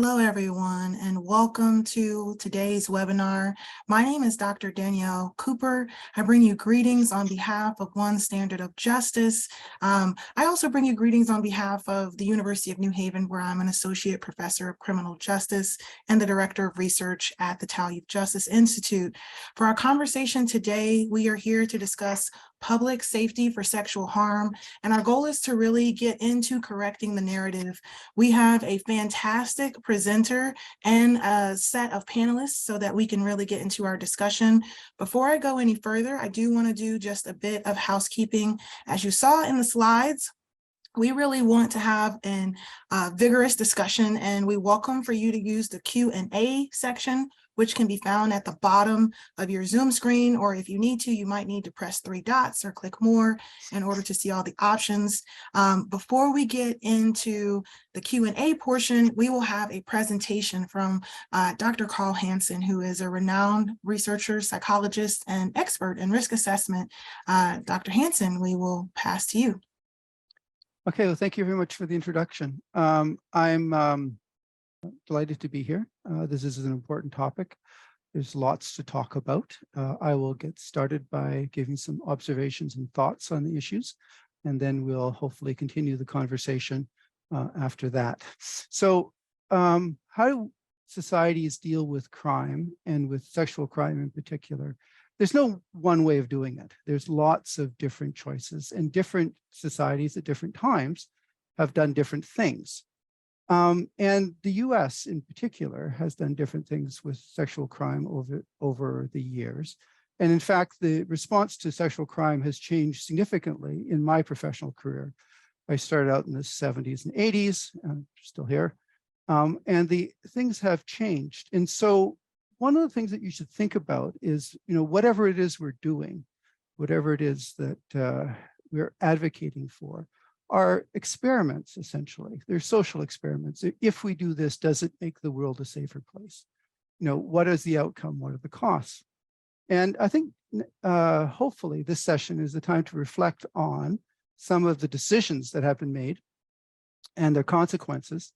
Hello, everyone, and welcome to today's webinar. My name is Dr. Danielle Cooper. I bring you greetings on behalf of One Standard of Justice. I also bring you greetings on behalf of the University of New Haven, where I'm an associate professor of criminal justice and the director of research at the Tal Youth Justice Institute. For our conversation today, we are here to discuss public safety for sexual harm, and our goal is to really get into correcting the narrative. We have a fantastic presenter and a set of panelists so that we can really get into our discussion. Before I go any further, I do want to do just a bit of housekeeping. As you saw in the slides, we really want to have a vigorous discussion, and we welcome for you to use the Q&A section, which can be found at the bottom of your Zoom screen, or if you need to, you might need to press 3 dots or click more in order to see all the options. Before we get into the Q&A portion, we will have a presentation from Dr. Carl Hansen, who is a renowned researcher, psychologist, and expert in risk assessment. Dr. Hansen, we will pass to you. Okay, well, thank you very much for the introduction. I'm delighted to be here. This is an important topic. There's lots to talk about. I will get started by giving some observations and thoughts on the issues, and then we'll hopefully continue the conversation after that. So how do societies deal with crime, and with sexual crime in particular? There's no one way of doing it. There's lots of different choices, and different societies at different times have done different things. And the US in particular has done different things with sexual crime over the years. And in fact, the response to sexual crime has changed significantly in my professional career. I started out in the 70s and 80s, I'm still here, and the things have changed. And so one of the things that you should think about is, whatever it is we're doing, whatever it is that we're advocating for, are experiments, essentially. They're social experiments. If we do this, does it make the world a safer place? What is the outcome? What are the costs? And I think hopefully this session is the time to reflect on some of the decisions that have been made and their consequences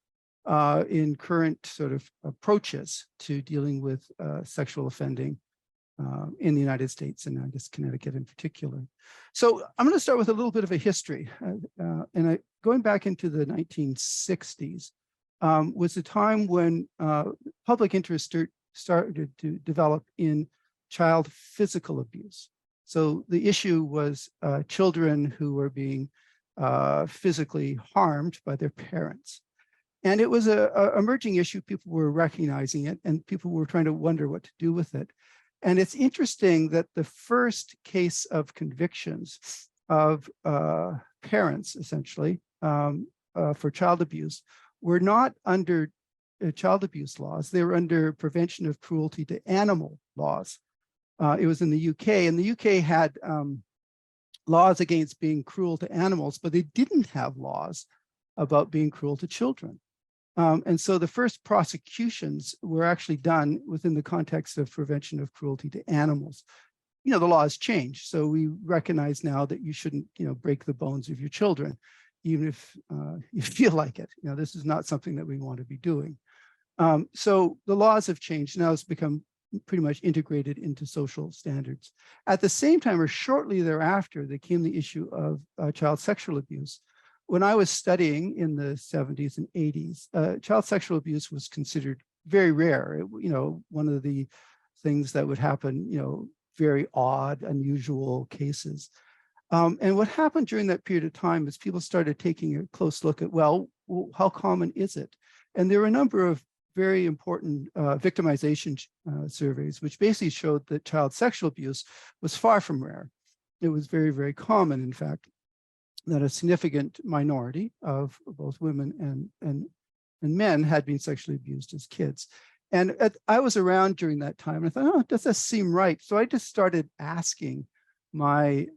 in current sort of approaches to dealing with sexual offending in the United States, and I guess Connecticut in particular. So I'm going to start with a little bit of a history. Going back into the 1960s was a time when public interest started to develop in child physical abuse. So the issue was children who were being physically harmed by their parents. And it was an emerging issue. People were recognizing it, and people were trying to wonder what to do with it. And it's interesting that the first case of convictions of parents, essentially, for child abuse were not under child abuse laws. They were under prevention of cruelty to animal laws. It was in the UK, and the UK had laws against being cruel to animals, but they didn't have laws about being cruel to children. And so the first prosecutions were actually done within the context of prevention of cruelty to animals. The laws changed, so we recognize now that you shouldn't, break the bones of your children, even if you feel like it. This is not something that we want to be doing. So the laws have changed. Now it's become pretty much integrated into social standards. At the same time, or shortly thereafter, there came the issue of child sexual abuse. When I was studying in the 70s and 80s, child sexual abuse was considered very rare. One of the things that would happen, very odd, unusual cases. And what happened during that period of time is people started taking a close look at, well, how common is it? And there were a number of very important victimization surveys, which basically showed that child sexual abuse was far from rare. It was very, very common, in fact, that a significant minority of both women and men had been sexually abused as kids. And I was around during that time, and I thought, oh, does that seem right? So I just started asking my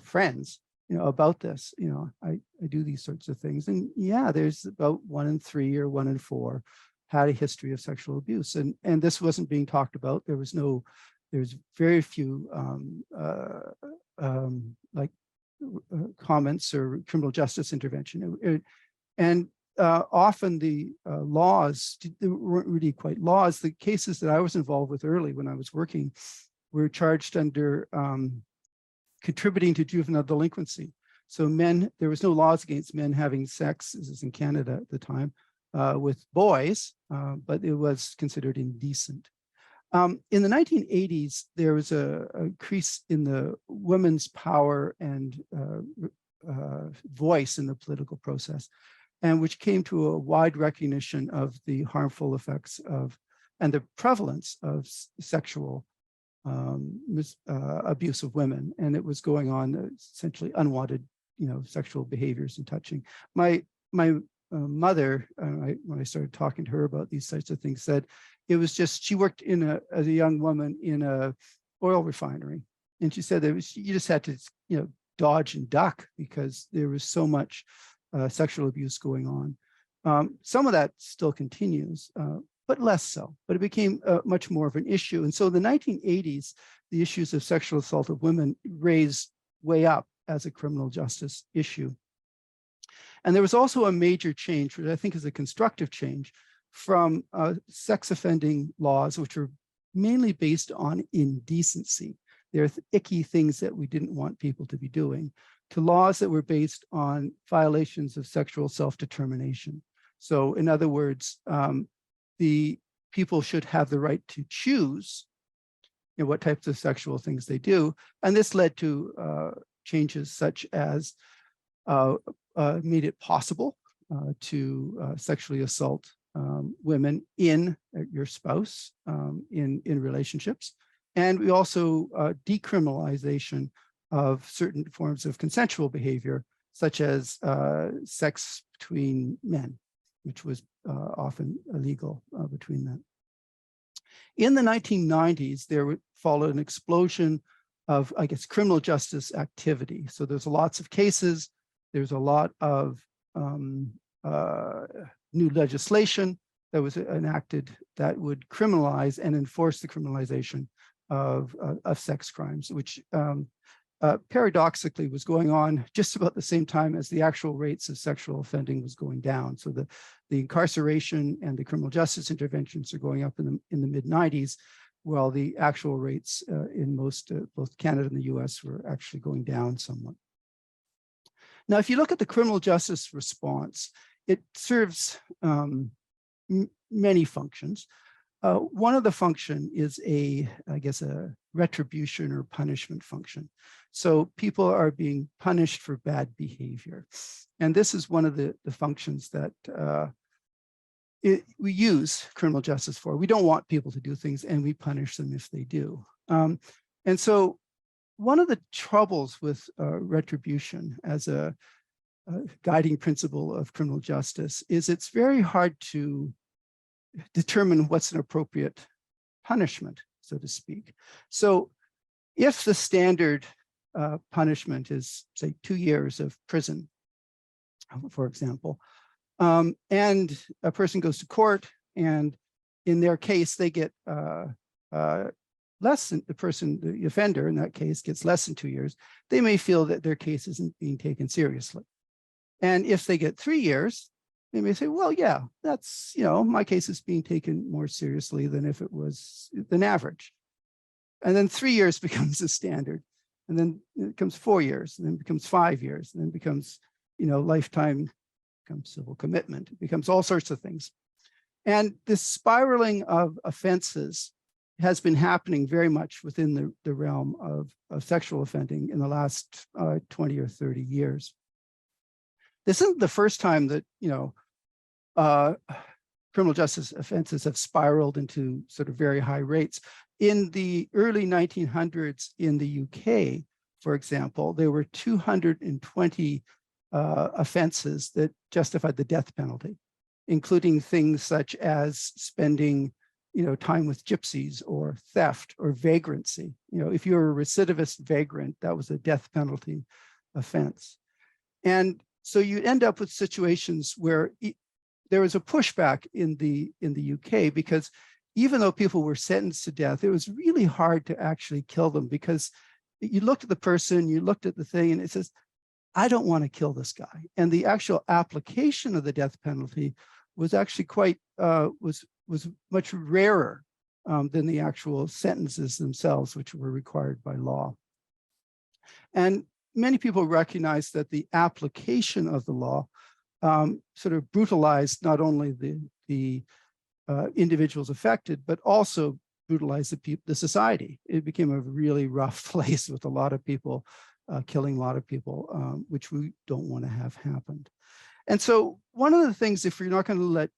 friends, about this. I do these sorts of things. And yeah, there's about 1 in 3 or 1 in 4 had a history of sexual abuse. And this wasn't being talked about. There's very few comments or criminal justice intervention. And often the laws, they weren't really quite laws. The cases that I was involved with early when I was working were charged under contributing to juvenile delinquency. So men, there was no laws against men having sex, this is in Canada at the time, with boys, but it was considered indecent. In the 1980s, there was a increase in the women's power and voice in the political process, and which came to a wide recognition of the harmful effects of and the prevalence of sexual abuse of women. And it was going on essentially unwanted, sexual behaviors and touching. My mother, when I started talking to her about these types of things, said it was just, she worked as a young woman in a oil refinery. And she said that you just had to, dodge and duck because there was so much sexual abuse going on. Some of that still continues, but less so. But it became much more of an issue. And so in the 1980s, the issues of sexual assault of women raised way up as a criminal justice issue. And there was also a major change, which I think is a constructive change, from sex offending laws, which were mainly based on indecency. They're icky things that we didn't want people to be doing, to laws that were based on violations of sexual self-determination. So in other words, the people should have the right to choose what types of sexual things they do. And this led to changes such as made it possible to sexually assault women in your spouse, in relationships. And we also decriminalization of certain forms of consensual behavior, such as sex between men, which was often illegal between them. In the 1990s, there followed an explosion of, I guess, criminal justice activity. So there's lots of cases, there's a lot of new legislation that was enacted that would criminalize and enforce the criminalization of sex crimes, which paradoxically was going on just about the same time as the actual rates of sexual offending was going down. So the incarceration and the criminal justice interventions are going up in the mid-90s, while the actual rates in both Canada and the US were actually going down somewhat. Now, if you look at the criminal justice response, it serves many functions. One of the function is I guess, a retribution or punishment function. So people are being punished for bad behavior. And this is one of the functions that we use criminal justice for. We don't want people to do things, and we punish them if they do. And so one of the troubles with retribution as a guiding principle of criminal justice is it's very hard to determine what's an appropriate punishment, so to speak. So if the standard punishment is, say, 2 years of prison, for example, and a person goes to court, and in their case, they get less than the offender in that case gets less than 2 years, they may feel that their case isn't being taken seriously. And if they get 3 years, they may say, well, yeah, that's, my case is being taken more seriously than if it was than average. And then 3 years becomes the standard. And then it becomes 4 years, and then it becomes 5 years, and then it becomes, lifetime, becomes civil commitment, it becomes all sorts of things. And this spiraling of offenses has been happening very much within the realm of sexual offending in the last 20 or 30 years. This isn't the first time that, criminal justice offenses have spiraled into sort of very high rates. In the early 1900s in the UK, for example, there were 220 offenses that justified the death penalty, including things such as spending, time with gypsies, or theft, or vagrancy. If you're a recidivist vagrant, that was a death penalty offense. And so you end up with situations where there was a pushback in the UK, because even though people were sentenced to death, it was really hard to actually kill them, because you looked at the person, you looked at the thing, and it says, I don't want to kill this guy. And the actual application of the death penalty was actually quite, was much rarer than the actual sentences themselves, which were required by law. And many people recognize that the application of the law sort of brutalized not only the individuals affected, but also brutalized the society. It became a really rough place with a lot of people killing a lot of people, which we don't want to have happened. And so one of the things, if you're not going to let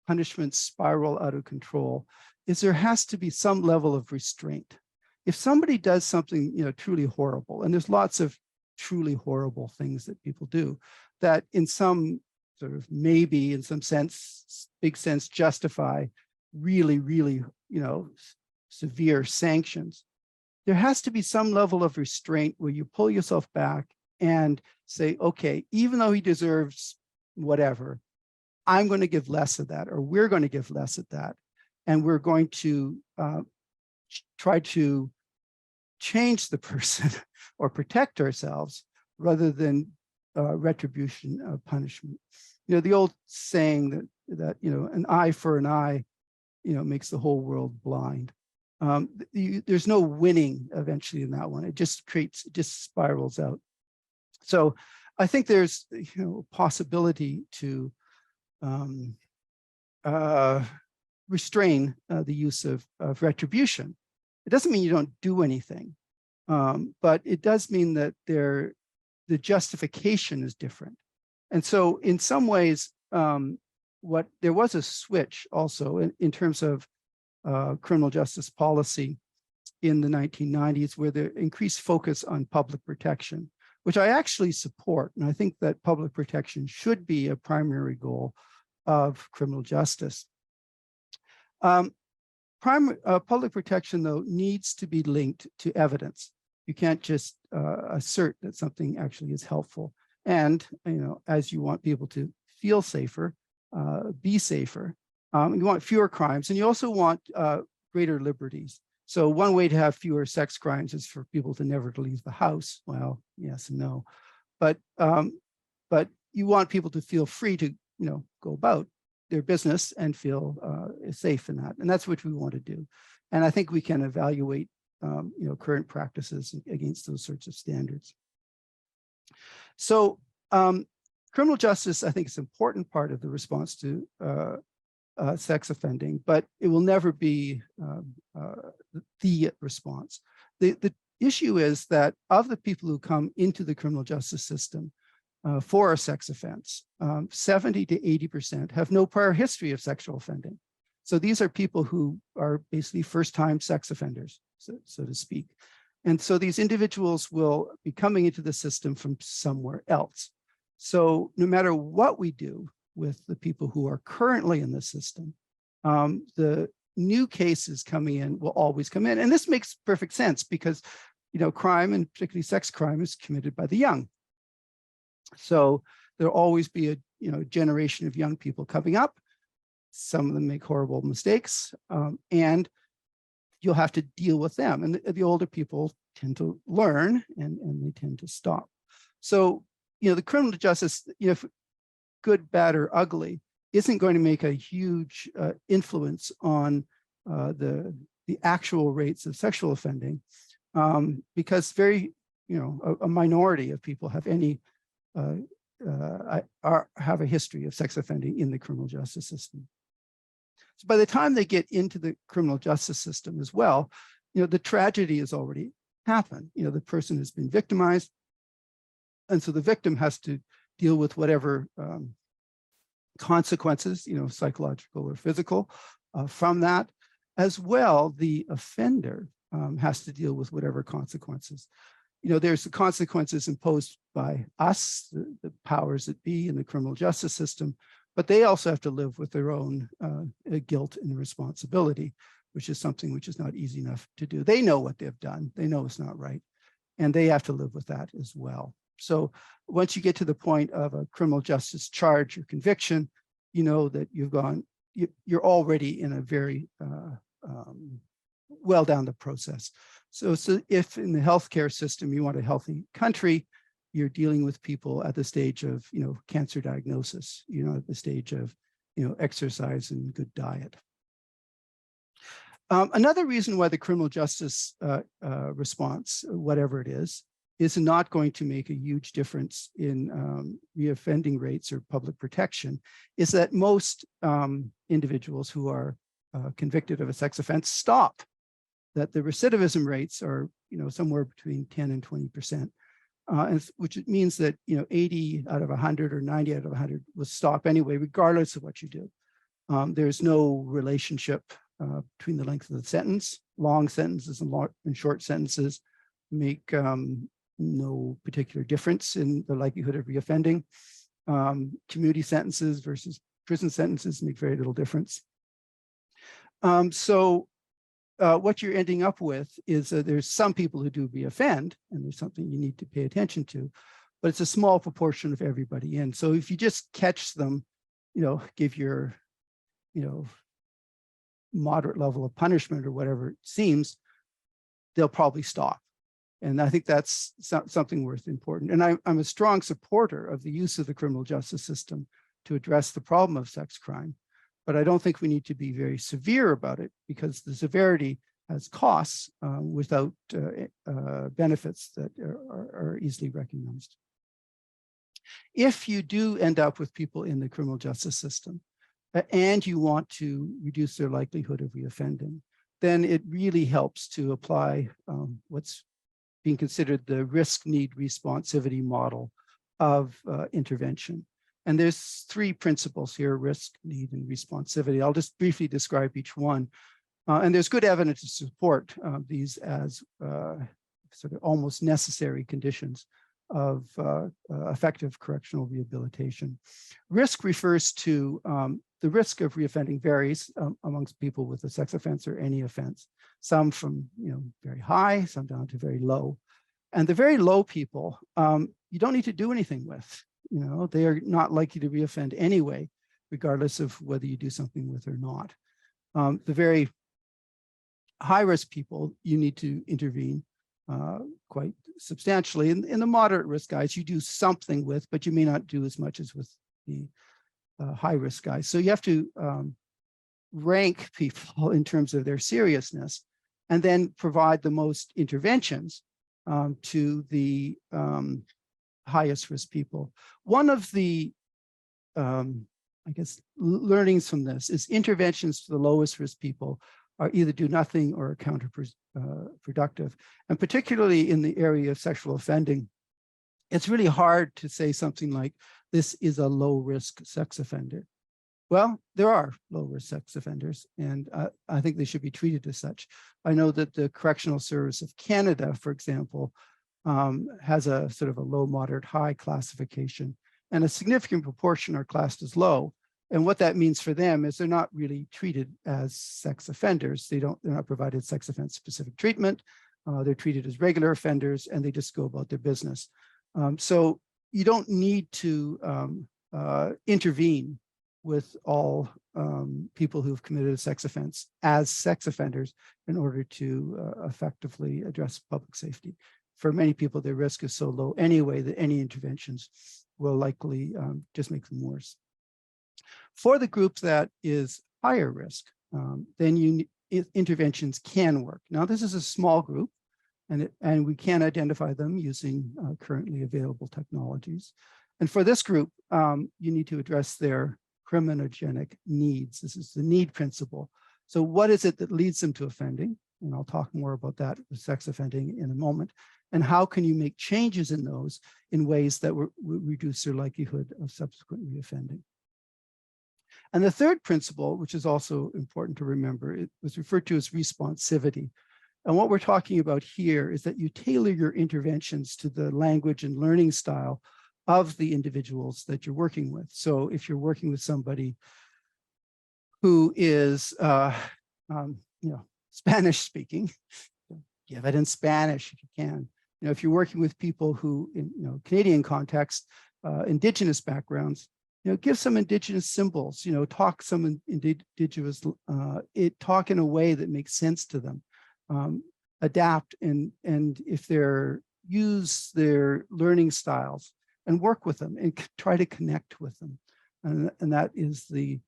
punishment spiral out of control, is there has to be some level of restraint. If somebody does something, you know, truly horrible, and there's lots of truly horrible things that people do that in some sort of maybe in some sense, big sense, justify really, really, you know, severe sanctions, there has to be some level of restraint where you pull yourself back and say, okay, even though he deserves whatever, I'm going to give less of that, or we're going to give less of that. And we're going to try to change the person or protect ourselves rather than retribution of punishment. You know, the old saying that you know, an eye for an eye, you know, makes the whole world blind. There's no winning eventually in that one. It just creates, it just spirals out. So I think there's, you know, possibility to restrain the use of retribution. It doesn't mean you don't do anything, but it does mean that the justification is different. And so in some ways, there was a switch also in terms of criminal justice policy in the 1990s, where there increased focus on public protection, which I actually support. And I think that public protection should be a primary goal of criminal justice. Public protection, though, needs to be linked to evidence. You can't just assert that something actually is helpful. And, you know, as you want people to feel safer, be safer, you want fewer crimes, and you also want greater liberties. So one way to have fewer sex crimes is for people to never leave the house. Well, yes and no, but you want people to feel free to, you know, go about their business and feel safe in that, and that's what we want to do. And I think we can evaluate, you know, current practices against those sorts of standards. So criminal justice, I think, is an important part of the response to sex offending, but it will never be the response. The issue is that of the people who come into the criminal justice system for a sex offense, 70 to 80% have no prior history of sexual offending. So these are people who are basically first-time sex offenders, so to speak. And so these individuals will be coming into the system from somewhere else. So no matter what we do with the people who are currently in the system, the new cases coming in will always come in. And this makes perfect sense because, you know, crime, and particularly sex crime, is committed by the young. So there'll always be a, you know, generation of young people coming up. Some of them make horrible mistakes, and you'll have to deal with them. And the older people tend to learn, and they tend to stop. So, you know, the criminal justice, you know, good, bad, or ugly, isn't going to make a huge influence on the actual rates of sexual offending, because very, you know, a minority of people have any have a history of sex offending in the criminal justice system. So by the time they get into the criminal justice system as well, you know, the tragedy has already happened. You know, the person has been victimized, and so the victim has to deal with whatever consequences, you know, psychological or physical, from that. As well, the offender has to deal with whatever consequences. You know, there's the consequences imposed by us, the powers that be in the criminal justice system, but they also have to live with their own guilt and responsibility, which is something which is not easy enough to do. They know what they've done. They know it's not right, and they have to live with that as well. So once you get to the point of a criminal justice charge or conviction, you know that you're already in a very well down the process. So if in the healthcare system you want a healthy country, you're dealing with people at the stage of, cancer diagnosis, at the stage of, exercise and good diet. Another reason why the criminal justice response, whatever it is not going to make a huge difference in reoffending rates or public protection is that most individuals who are convicted of a sex offense stop, that the recidivism rates are, somewhere between 10 and 20%, which means that, 80 out of 100 or 90 out of 100 will stop anyway, regardless of what you do. There's no relationship between the length of the sentence. Long sentences and short sentences make no particular difference in the likelihood of reoffending. Community sentences versus prison sentences make very little difference. So what you're ending up with is that there's some people who do reoffend, and there's something you need to pay attention to, but it's a small proportion of everybody in. So if you just catch them, give your, moderate level of punishment or whatever it seems, they'll probably stop. And I think that's something worth important. And I'm a strong supporter of the use of the criminal justice system to address the problem of sex crime. But I don't think we need to be very severe about it, because the severity has costs without benefits that are easily recognized. If you do end up with people in the criminal justice system and you want to reduce their likelihood of reoffending, then it really helps to apply what's being considered the risk-need responsivity model of intervention. And there's three principles here: risk, need, and responsivity. I'll just briefly describe each one. And there's good evidence to support these as sort of almost necessary conditions of effective correctional rehabilitation. Risk refers to the risk of reoffending varies amongst people with a sex offense or any offense. Some from very high, some down to very low. And the very low people, you don't need to do anything with. They are not likely to reoffend anyway, regardless of whether you do something with or not. The very high-risk people, you need to intervene quite substantially. In the moderate risk guys, you do something with, but you may not do as much as with the high-risk guys. So you have to rank people in terms of their seriousness, and then provide the most interventions to the highest risk people. One of the, I guess, learnings from this is interventions to the lowest risk people are either do nothing or counterproductive. And particularly in the area of sexual offending, it's really hard to say something like, this is a low risk sex offender. Well, there are low-risk sex offenders, and I think they should be treated as such. I know that the Correctional Service of Canada, for example, has a sort of a low, moderate, high classification, and a significant proportion are classed as low. And what that means for them is they're not really treated as sex offenders. They're not provided sex offense specific treatment. They're treated as regular offenders, and they just go about their business. So you don't need to intervene with all people who've committed a sex offense as sex offenders in order to effectively address public safety. For many people, their risk is so low anyway that any interventions will likely just make them worse. For the group that is higher risk, then interventions can work. Now, this is a small group, and we can identify them using currently available technologies. And for this group, you need to address their criminogenic needs. This is the need principle. So what is it that leads them to offending? And I'll talk more about that with sex offending in a moment. And how can you make changes in those in ways that will reduce their likelihood of subsequent reoffending? And the third principle, which is also important to remember, it was referred to as responsivity. And what we're talking about here is that you tailor your interventions to the language and learning style of the individuals that you're working with. So if you're working with somebody who is, Spanish speaking, give it in Spanish if you can. If you're working with people who, in Canadian context, Indigenous backgrounds, give some Indigenous symbols. Talk some Indigenous, talk in a way that makes sense to them. Adapt, and if they're use their learning styles and work with them and try to connect with them. And that is the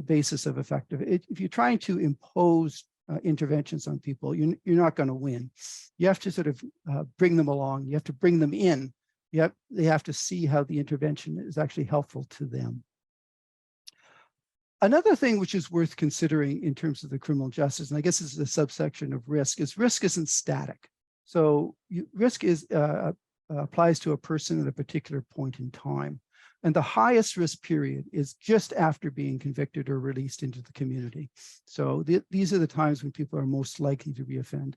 basis of effective. If you're trying to impose interventions on people, you're not going to win. You have to sort of bring them along. You have to bring them in. They have to see how the intervention is actually helpful to them. Another thing which is worth considering in terms of the criminal justice, and I guess this is a subsection of risk, is risk isn't static. So risk is applies to a person at a particular point in time. And the highest risk period is just after being convicted or released into the community. So these are the times when people are most likely to reoffend.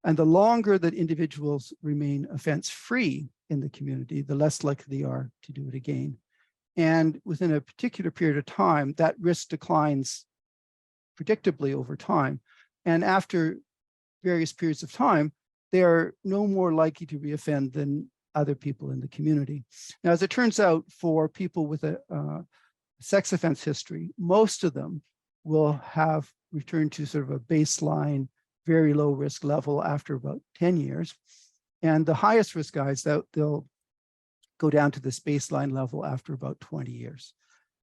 And the longer that individuals remain offense-free in the community, the less likely they are to do it again. And within a particular period of time, that risk declines predictably over time. And after various periods of time, they are no more likely to reoffend than other people in the community. Now, as it turns out, for people with a sex offense history, most of them will have returned to sort of a baseline, very low risk level after about 10 years. And the highest risk guys, they'll go down to this baseline level after about 20 years.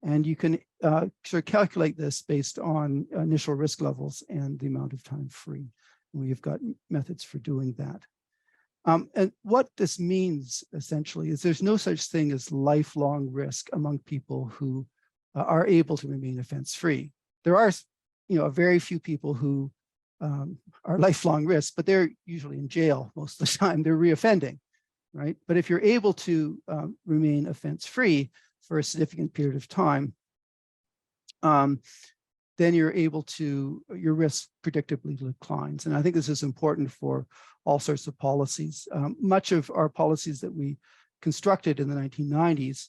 And you can sort of calculate this based on initial risk levels and the amount of time free. And we've got methods for doing that. And what this means essentially is there's no such thing as lifelong risk among people who are able to remain offense-free. There are, a very few people who are lifelong risk, but they're usually in jail most of the time. They're reoffending, right? But if you're able to remain offense-free for a significant period of time, then you're able to, your risk predictably declines. And I think this is important for all sorts of policies. Much of our policies that we constructed in the 1990s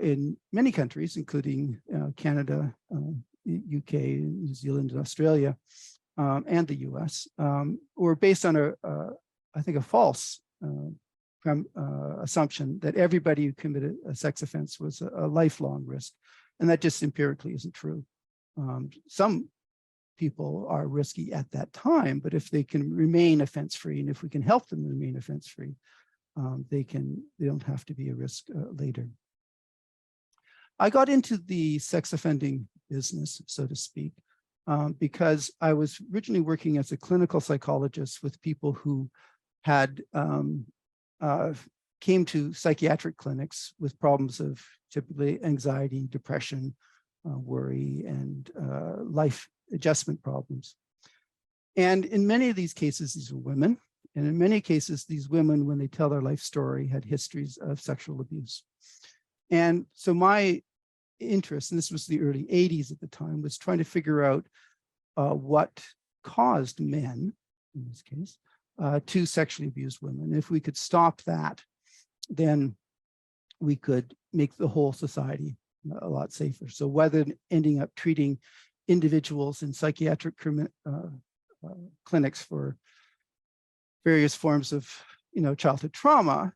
in many countries, including Canada, UK, New Zealand, and Australia, and the US, were based on I think a false assumption that everybody who committed a sex offense was a lifelong risk. And that just empirically isn't true. Some people are risky at that time, but if they can remain offense-free, and if we can help them remain offense-free, they don't have to be a risk later. I got into the sex offending business, so to speak, because I was originally working as a clinical psychologist with people who had came to psychiatric clinics with problems of typically anxiety, depression, worry, and life adjustment problems. And in many of these cases, these were women. And in many cases, these women, when they tell their life story, had histories of sexual abuse. And so my interest, and this was the early 80s at the time, was trying to figure out what caused men, in this case, to sexually abuse women. If we could stop that, then we could make the whole society a lot safer. So whether ending up treating individuals in psychiatric clinics for various forms of childhood trauma,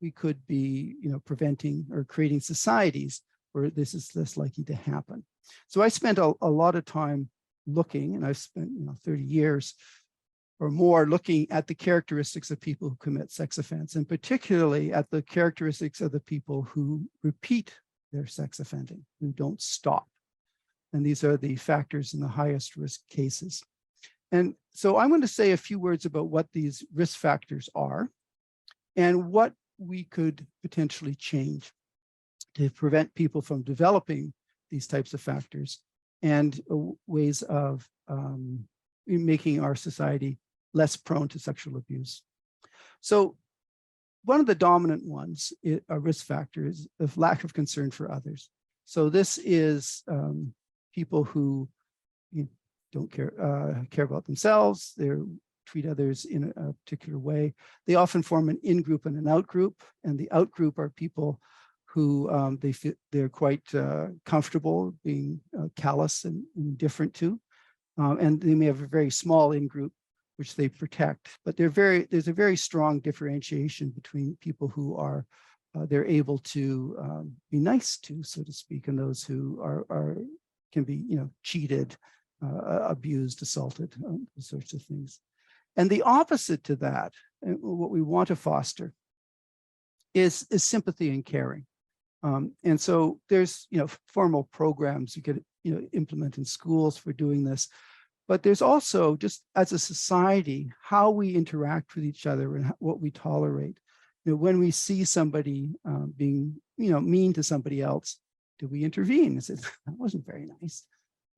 we could be preventing or creating societies where this is less likely to happen. So I spent a lot of time looking, and I've spent 30 years or more looking at the characteristics of people who commit sex offense, and particularly at the characteristics of the people who repeat their sex offending, who don't stop. And these are the factors in the highest risk cases. And so I'm going to say a few words about what these risk factors are and what we could potentially change to prevent people from developing these types of factors, and ways of making our society less prone to sexual abuse. So one of the dominant ones, a risk factor, is of lack of concern for others. So this is people who don't care about themselves. They treat others in a particular way. They often form an in-group and an out-group, and the out-group are people who they're quite comfortable being callous and indifferent to, and they may have a very small in-group which they protect. But there's a very strong differentiation between people who are they're able to be nice to, so to speak, and those who can be cheated, abused, assaulted, those sorts of things. And the opposite to that and what we want to foster is sympathy and caring. And so there's, formal programs you could, implement in schools for doing this. But there's also, just as a society, how we interact with each other and what we tolerate. When we see somebody being, mean to somebody else, do we intervene and say, that wasn't very nice,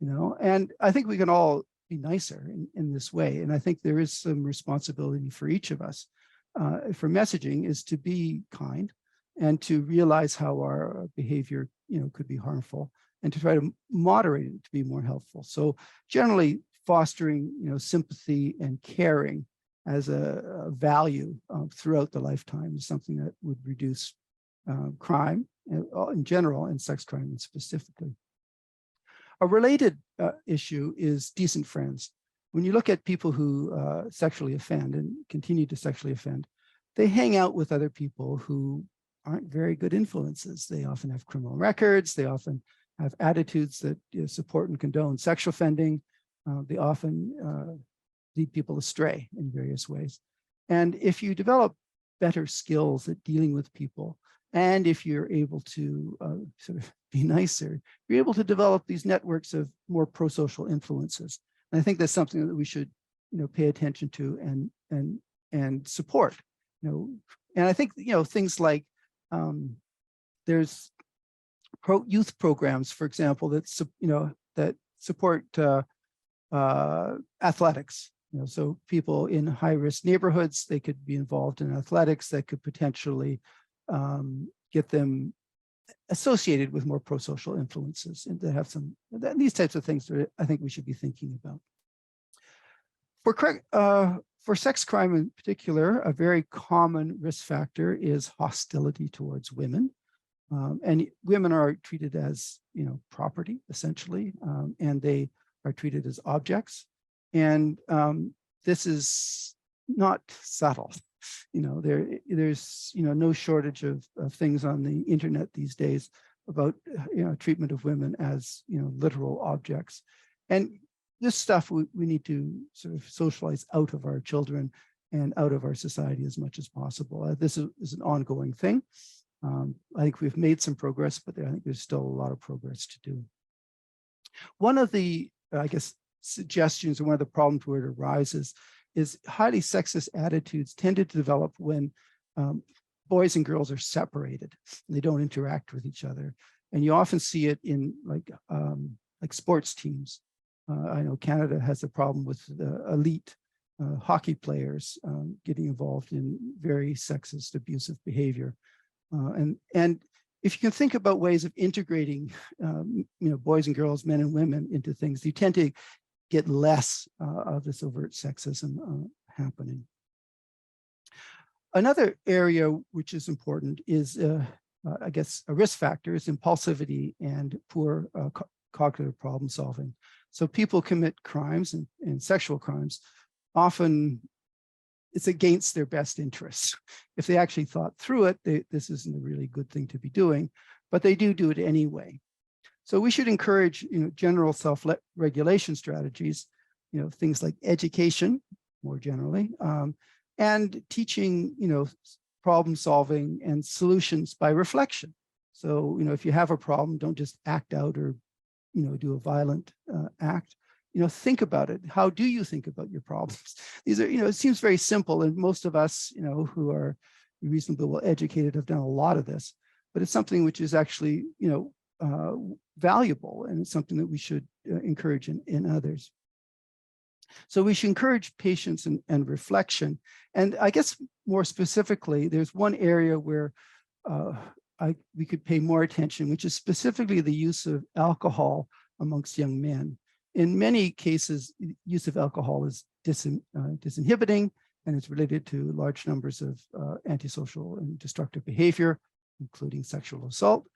And I think we can all be nicer in this way. And I think there is some responsibility for each of us for messaging is to be kind and to realize how our behavior, could be harmful and to try to moderate it to be more helpful. So generally fostering, sympathy and caring as a value throughout the lifetime is something that would reduce crime in general and sex crime specifically. A related issue is decent friends. When you look at people who sexually offend and continue to sexually offend, they hang out with other people who aren't very good influences. They often have criminal records. They often have attitudes that support and condone sexual offending. They often lead people astray in various ways. And if you develop better skills at dealing with people, and if you're able to sort of be nicer, you're able to develop these networks of more pro-social influences. And I think that's something that we should, pay attention to and support. And I think things like there's youth programs, for example, that support athletics. So people in high-risk neighborhoods, they could be involved in athletics that could potentially get them associated with more pro-social influences, and to have these types of things that I think we should be thinking about. For sex crime in particular, a very common risk factor is hostility towards women. And women are treated as, property, essentially, and they are treated as objects. And this is not subtle. There's no shortage of things on the internet these days about treatment of women as literal objects. And this stuff we need to sort of socialize out of our children and out of our society as much as possible. This is an ongoing thing. I think we've made some progress, but I think there's still a lot of progress to do. One of the, suggestions, or one of the problems where it arises is highly sexist attitudes tended to develop when boys and girls are separated. They don't interact with each other. And you often see it in like sports teams. I know Canada has a problem with the elite hockey players getting involved in very sexist, abusive behavior. And if you can think about ways of integrating, boys and girls, men and women into things, you tend to get less of this overt sexism happening. Another area which is important is, a risk factor is impulsivity and poor cognitive problem solving. So people commit crimes and sexual crimes. Often it's against their best interests. If they actually thought through it, this isn't a really good thing to be doing, but they do it anyway. So we should encourage, general self-regulation strategies, things like education more generally, and teaching, problem solving and solutions by reflection. So, if you have a problem, don't just act out or, do a violent act. Think about it. How do you think about your problems? These are, it seems very simple, and most of us, who are reasonably well educated have done a lot of this, but it's something which is actually, valuable, and it's something that we should encourage in others. So we should encourage patience and reflection. And I guess more specifically, there's one area where we could pay more attention, which is specifically the use of alcohol amongst young men. In many cases, use of alcohol is disinhibiting, and it's related to large numbers of antisocial and destructive behavior, including sexual assault.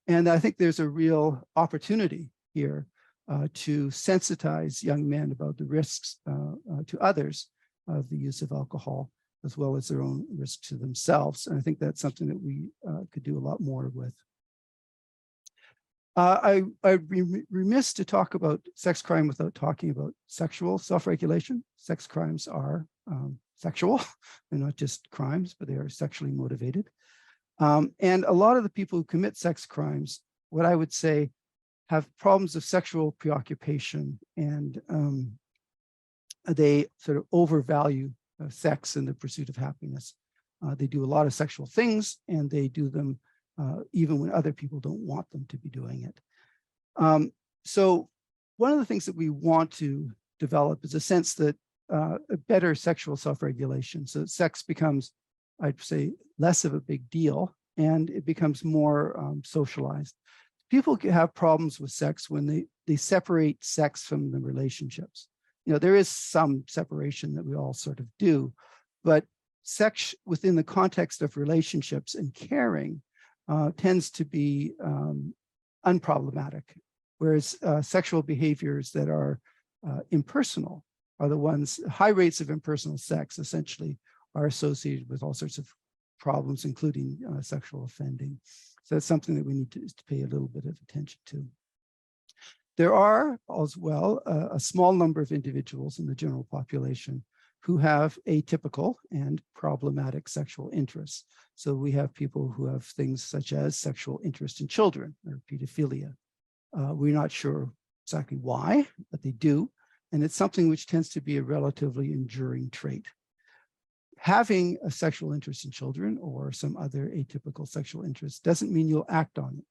And I think there's a real opportunity here to sensitize young men about the risks to others of the use of alcohol, as well as their own risk to themselves. And I think that's something that we could do a lot more with. I'd be remiss to talk about sex crime without talking about sexual self-regulation. Sex crimes are sexual. They're not just crimes, but they are sexually motivated. And a lot of the people who commit sex crimes, what I would say, have problems of sexual preoccupation, and they sort of overvalue sex in the pursuit of happiness. They do a lot of sexual things, and they do them even when other people don't want them to be doing it. So one of the things that we want to develop is a sense that a better sexual self-regulation. So sex becomes, I'd say, less of a big deal, and it becomes more socialized. People have problems with sex when they separate sex from the relationships. You know, there is some separation that we all sort of do, but sex within the context of relationships and caring tends to be unproblematic, whereas sexual behaviors that are impersonal are the ones. High rates of impersonal sex essentially are associated with all sorts of problems, including sexual offending. So that's something that we need to pay a little bit of attention to. There are as well a small number of individuals in the general population who have atypical and problematic sexual interests. So we have people who have things such as sexual interest in children or pedophilia. We're not sure exactly why, but they do. And it's something which tends to be a relatively enduring trait. Having a sexual interest in children or some other atypical sexual interest doesn't mean you'll act on it.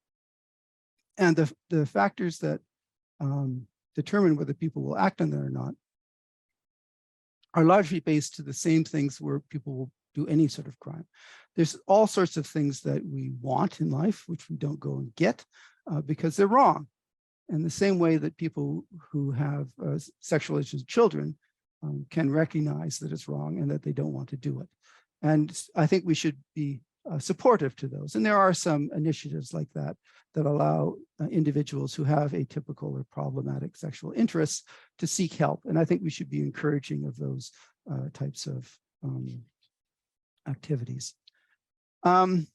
And the factors that determine whether people will act on that or not are largely based to the same things where people will do any sort of crime. There's all sorts of things that we want in life, which we don't go and get because they're wrong. And the same way that people who have sexual issues with children can recognize that it's wrong and that they don't want to do it. And I think we should be supportive to those. And there are some initiatives like that that allow individuals who have atypical or problematic sexual interests to seek help. And I think we should be encouraging of those types of activities. I'm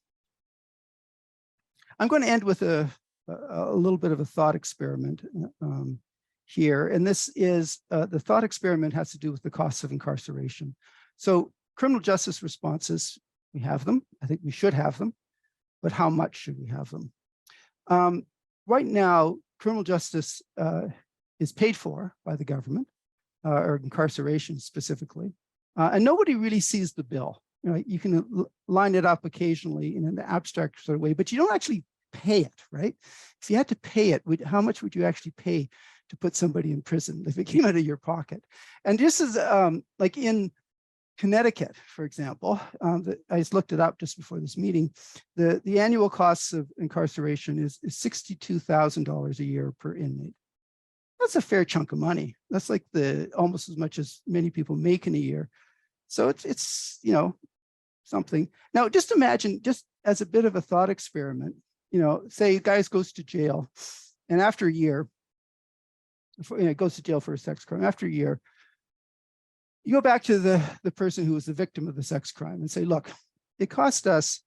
going to end with a little bit of a thought experiment here. And this is, the thought experiment has to do with the costs of incarceration. So criminal justice responses, we have them. I think we should have them, but how much should we have them? Right now, criminal justice is paid for by the government, or incarceration specifically, and nobody really sees the bill. You know, you can line it up occasionally in an abstract sort of way, but you don't actually pay it, right? If you had to pay it, how much would you actually pay to put somebody in prison if it came out of your pocket? And this is like in Connecticut, for example, I just looked it up just before this meeting. The annual costs of incarceration is $62,000 a year per inmate. That's a fair chunk of money. That's like almost as much as many people make in a year. So it's you know, something. Now, just imagine, just as a bit of a thought experiment, you know, say a guy goes to jail, and after a year, goes to jail for a sex crime. After a year, you go back to the person who was the victim of the sex crime and say, look, it cost us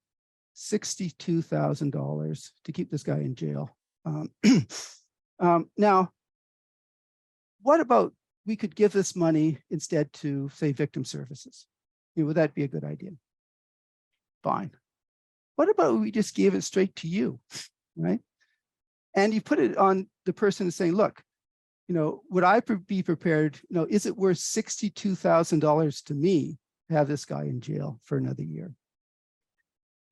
$62,000 to keep this guy in jail. Now, what about we could give this money instead to, say, victim services? You know, would that be a good idea? Fine. What about we just gave it straight to you, right? And you put it on the person saying, look, you know, would I be prepared, you know, is it worth $62,000 to me to have this guy in jail for another year?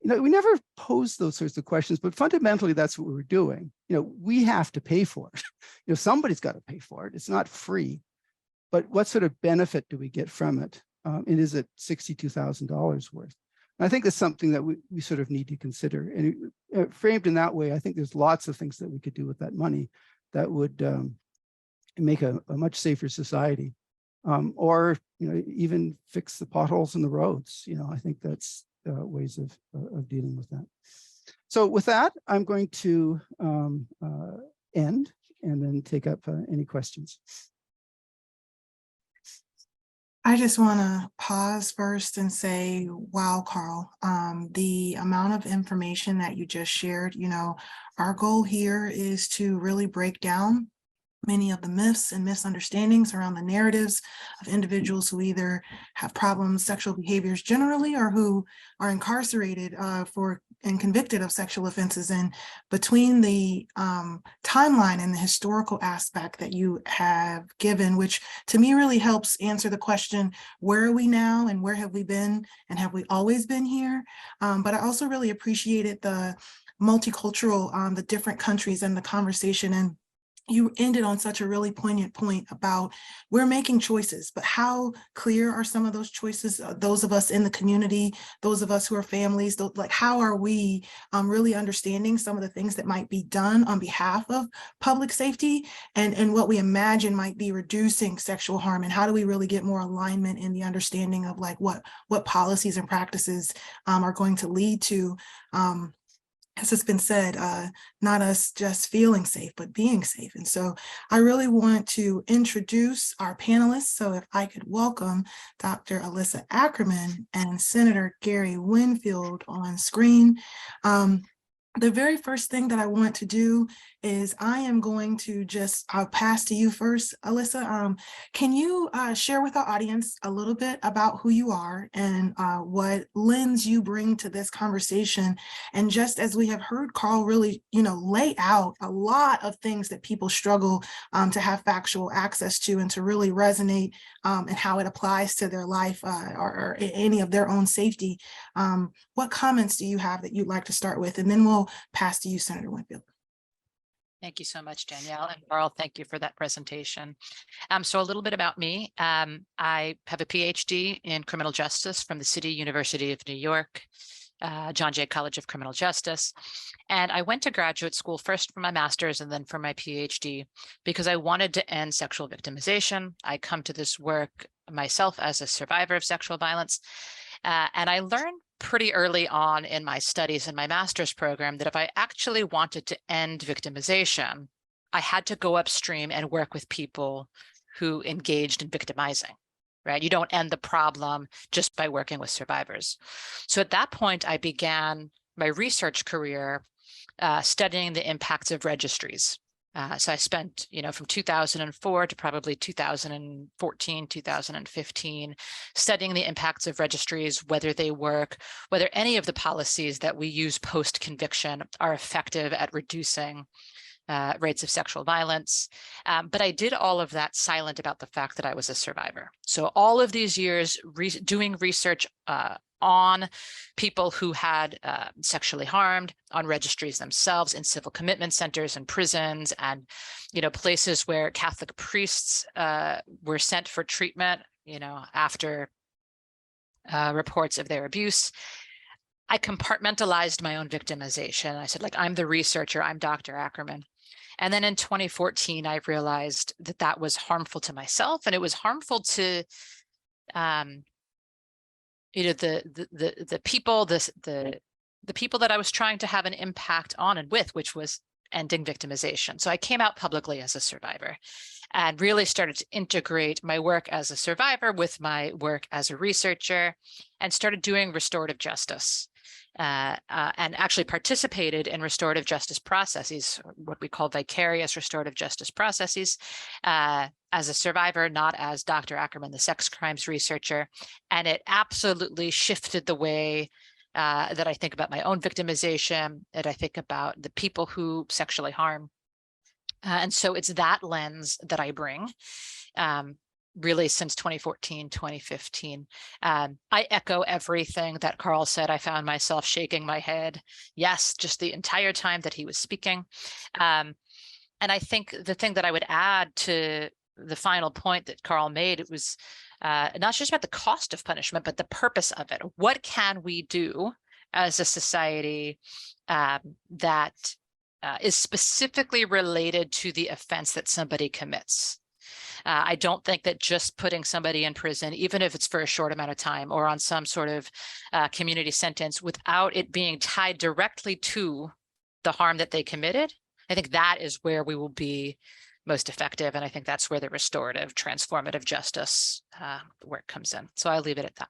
You know, we never pose those sorts of questions, but fundamentally that's what we're doing. You know, we have to pay for it. You know, somebody's got to pay for it. It's not free, but what sort of benefit do we get from it? And is it $62,000 worth? And I think that's something that we sort of need to consider. And framed in that way, I think there's lots of things that we could do with that money that would make a much safer society, or you know, even fix the potholes in the roads. You know, I think that's ways of dealing with that. So with that, I'm going to end and then take up any questions. I just want to pause first and say, wow, Carl, the amount of information that you just shared, you know, our goal here is to really break down many of the myths and misunderstandings around the narratives of individuals who either have problems, sexual behaviors generally, or who are incarcerated for and convicted of sexual offenses. And between the timeline and the historical aspect that you have given, which to me really helps answer the question, where are we now and where have we been, and have we always been here? But I also really appreciated the multicultural, the different countries and the conversation. And you ended on such a really poignant point about we're making choices, but how clear are some of those choices? Those of us in the community, those of us who are families, like how are we really understanding some of the things that might be done on behalf of public safety and what we imagine might be reducing sexual harm, and how do we really get more alignment in the understanding of like what policies and practices are going to lead to as it's been said, not us just feeling safe, but being safe. And so I really want to introduce our panelists. So if I could welcome Dr. Alissa Ackerman and Senator Gary Winfield on screen. The very first thing that I want to do is I am going to I'll pass to you first, Alissa. Can you share with our audience a little bit about who you are and what lens you bring to this conversation? And just as we have heard Carl really, lay out a lot of things that people struggle to have factual access to and to really resonate and how it applies to their life or any of their own safety. What comments do you have that you'd like to start with? And then we'll pass to you, Senator Winfield. Thank you so much, Danielle, and Carl, thank you for that presentation. So a little bit about me. I have a PhD in criminal justice from the City University of New York, John Jay College of Criminal Justice. And I went to graduate school first for my master's and then for my PhD because I wanted to end sexual victimization. I come to this work myself as a survivor of sexual violence. And I learned pretty early on in my studies in my master's program that if I actually wanted to end victimization, I had to go upstream and work with people who engaged in victimizing, right? You don't end the problem just by working with survivors. So at that point, I began my research career studying the impacts of registries. So I spent, from 2004 to probably 2014, 2015, studying the impacts of registries, whether they work, whether any of the policies that we use post-conviction are effective at reducing rates of sexual violence. But I did all of that silent about the fact that I was a survivor. So all of these years doing research on people who had sexually harmed, on registries themselves, in civil commitment centers and prisons, and places where Catholic priests were sent for treatment, after reports of their abuse. I compartmentalized my own victimization. I said, I'm the researcher, I'm Dr. Ackerman. And then in 2014, I realized that that was harmful to myself, and it was harmful to the people, the people that I was trying to have an impact on and with, which was ending victimization. So I came out publicly as a survivor and really started to integrate my work as a survivor with my work as a researcher, and started doing restorative justice. And actually participated in restorative justice processes, what we call vicarious restorative justice processes, as a survivor, not as Dr. Ackerman, the sex crimes researcher. And it absolutely shifted the way that I think about my own victimization, that I think about the people who sexually harm. And so it's that lens that I bring. Really since 2014, 2015. I echo everything that Carl said. I found myself shaking my head. Yes, just the entire time that he was speaking. And I think the thing that I would add to the final point that Carl made, it was not just about the cost of punishment, but the purpose of it. What can we do as a society that is specifically related to the offense that somebody commits? I don't think that just putting somebody in prison, even if it's for a short amount of time or on some sort of community sentence, without it being tied directly to the harm that they committed, I think that is where we will be most effective. And I think that's where the restorative, transformative justice work comes in. So I'll leave it at that.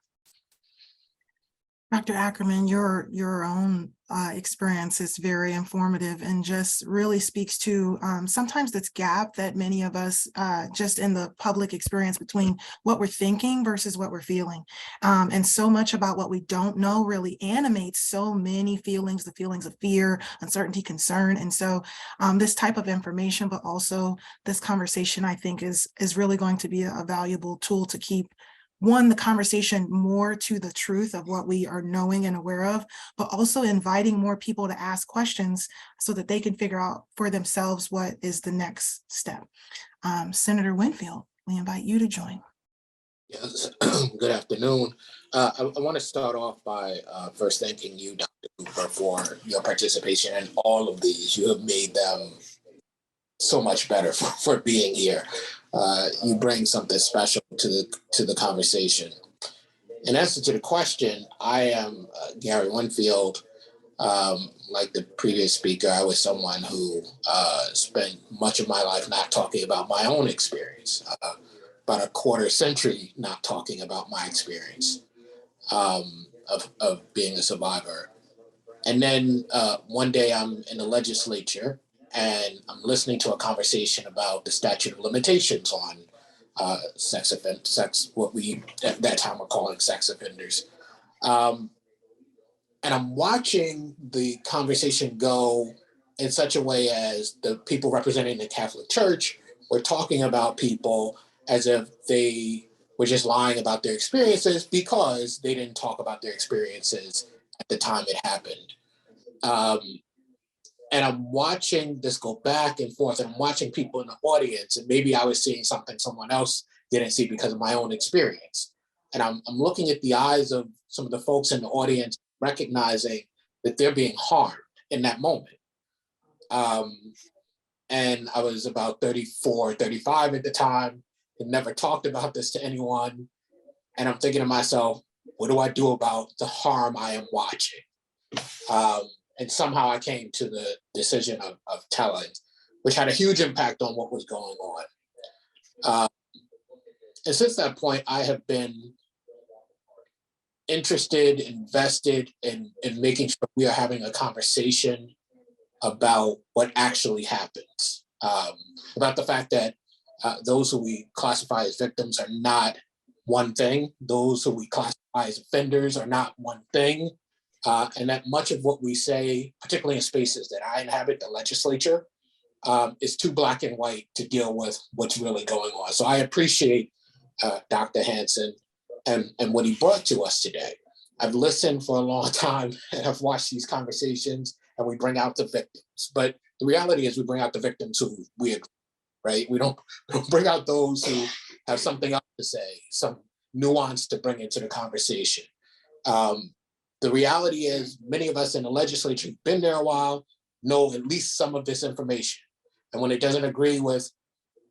Dr. Ackerman, your own experience is very informative and just really speaks to sometimes this gap that many of us just in the public experience between what we're thinking versus what we're feeling. And so much about what we don't know really animates so many feelings, the feelings of fear, uncertainty, concern. And so this type of information, but also this conversation, I think is really going to be a valuable tool to keep the conversation more to the truth of what we are knowing and aware of, but also inviting more people to ask questions so that they can figure out for themselves what is the next step. Senator Winfield, we invite you to join. Yes. Good afternoon. I want to start off by first thanking you, Dr. Cooper, for your participation in all of these. You have made them so much better for being here. You bring something special to the conversation. In answer to the question, I am Gary Winfield. Like the previous speaker, I was someone who spent much of my life not talking about my own experience. About a quarter century not talking about my experience of being a survivor. And then one day I'm in the legislature and I'm listening to a conversation about the statute of limitations on what we at that time were calling sex offenders. And I'm watching the conversation go in such a way as the people representing the Catholic Church were talking about people as if they were just lying about their experiences because they didn't talk about their experiences at the time it happened. And I'm watching this go back and forth, and I'm watching people in the audience, and maybe I was seeing something someone else didn't see because of my own experience. And I'm looking at the eyes of some of the folks in the audience, recognizing that they're being harmed in that moment. And I was about 34, 35 at the time, and never talked about this to anyone. And I'm thinking to myself, what do I do about the harm I am watching? And somehow I came to the decision of telling, which had a huge impact on what was going on. And since that point, I have been interested, invested in making sure we are having a conversation about what actually happens, about the fact that those who we classify as victims are not one thing, those who we classify as offenders are not one thing, and that much of what we say, particularly in spaces that I inhabit, the legislature, is too black and white to deal with what's really going on. So I appreciate Dr. Hansen and what he brought to us today. I've listened for a long time and I've watched these conversations, and we bring out the victims. But the reality is we bring out the victims who we agree, right? We don't bring out those who have something else to say, some nuance to bring into the conversation. The reality is many of us in the legislature have been there a while, know at least some of this information. And when it doesn't agree with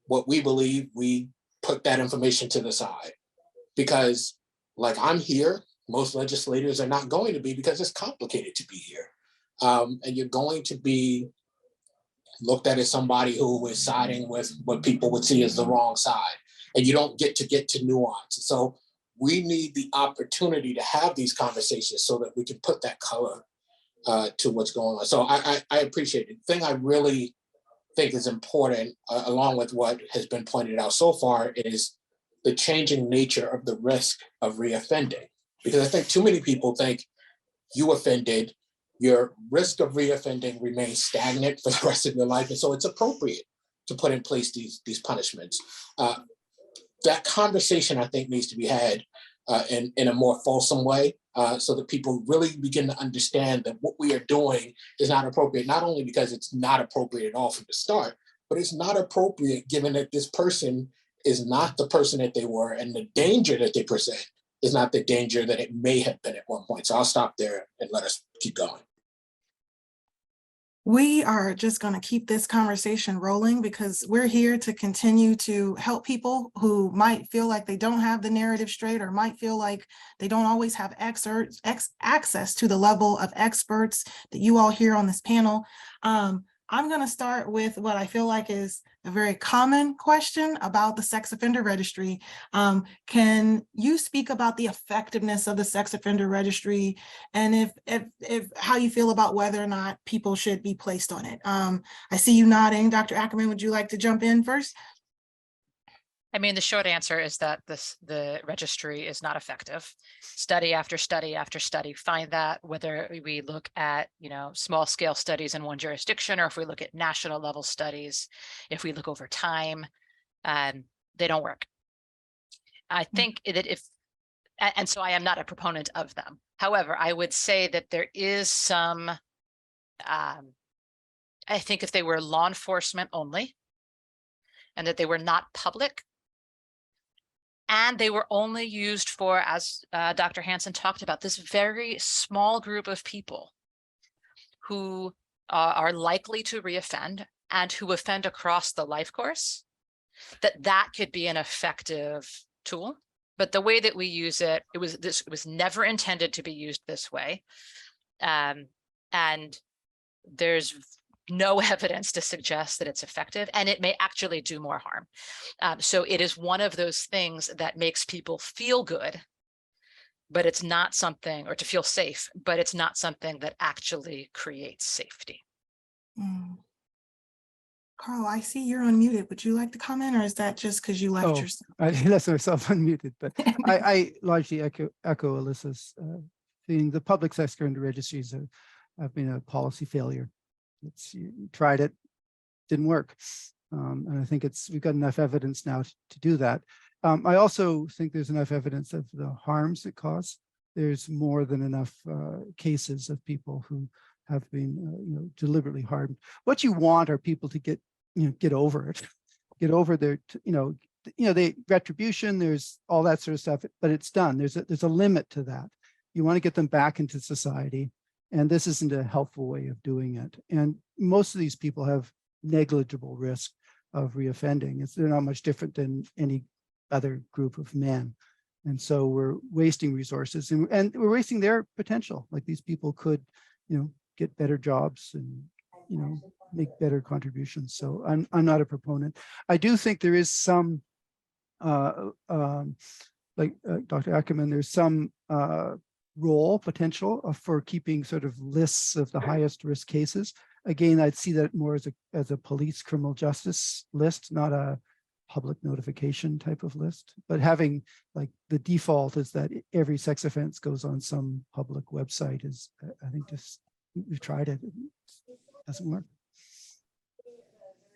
what we believe, we put that information to the side. Because like I'm here, most legislators are not going to be, because it's complicated to be here. And you're going to be looked at as somebody who is siding with what people would see as the wrong side. And you don't get to nuance. So we need the opportunity to have these conversations so that we can put that color to what's going on. So I appreciate it. The thing I really think is important, along with what has been pointed out so far, is the changing nature of the risk of reoffending. Because I think too many people think you offended, your risk of reoffending remains stagnant for the rest of your life. And so it's appropriate to put in place these punishments. That conversation, I think, needs to be had in a more fulsome way, so that people really begin to understand that what we are doing is not appropriate, not only because it's not appropriate at all from the start, but it's not appropriate given that this person is not the person that they were, and the danger that they present is not the danger that it may have been at one point. So I'll stop there and let us keep going. We are just going to keep this conversation rolling because we're here to continue to help people who might feel like they don't have the narrative straight, or might feel like they don't always have access to the level of experts that you all hear on this panel. I'm going to start with what I feel like is a very common question about the sex offender registry. Can you speak about the effectiveness of the sex offender registry, and if how you feel about whether or not people should be placed on it? I see you nodding. Dr. Ackerman, would you like to jump in first? I mean, the short answer is that the registry is not effective. Study after study after study find that, whether we look at, small scale studies in one jurisdiction, or if we look at national level studies, if we look over time, they don't work. I think that and so I am not a proponent of them. However, I would say that there is some, I think if they were law enforcement only, and that they were not public, and they were only used for, as Dr. Hansen talked about, this very small group of people who are likely to reoffend and who offend across the life course, that could be an effective tool. But the way that we use it, it was never intended to be used this way. And there's no evidence to suggest that it's effective, and it may actually do more harm. So it is one of those things that makes people feel good, but it's not something, or to feel safe, but it's not something that actually creates safety. Carl, I see you're unmuted. Would you like to comment, or is that just because you left yourself? I left myself unmuted, but I largely echo Alissa's feeling. The public sex offender registries have been a policy failure. You tried it, didn't work. And I think we've got enough evidence now to do that. I also think there's enough evidence of the harms it cause. There's more than enough cases of people who have been deliberately harmed. What you want are people to get over it, get over their, the retribution, there's all that sort of stuff, but it's done. There's a limit to that. You want to get them back into society. And this isn't a helpful way of doing it. And most of these people have negligible risk of reoffending. They're not much different than any other group of men. And so we're wasting resources, and we're wasting their potential. Like, these people could, get better jobs and, make better contributions. So I'm not a proponent. I do think there is some, like Dr. Ackerman, there's some role potential for keeping sort of lists of the highest risk cases. Again, I'd see that more as a police criminal justice list, not a public notification type of list. But having, like, the default is that every sex offense goes on some public website is, I think, just, we've tried it doesn't work.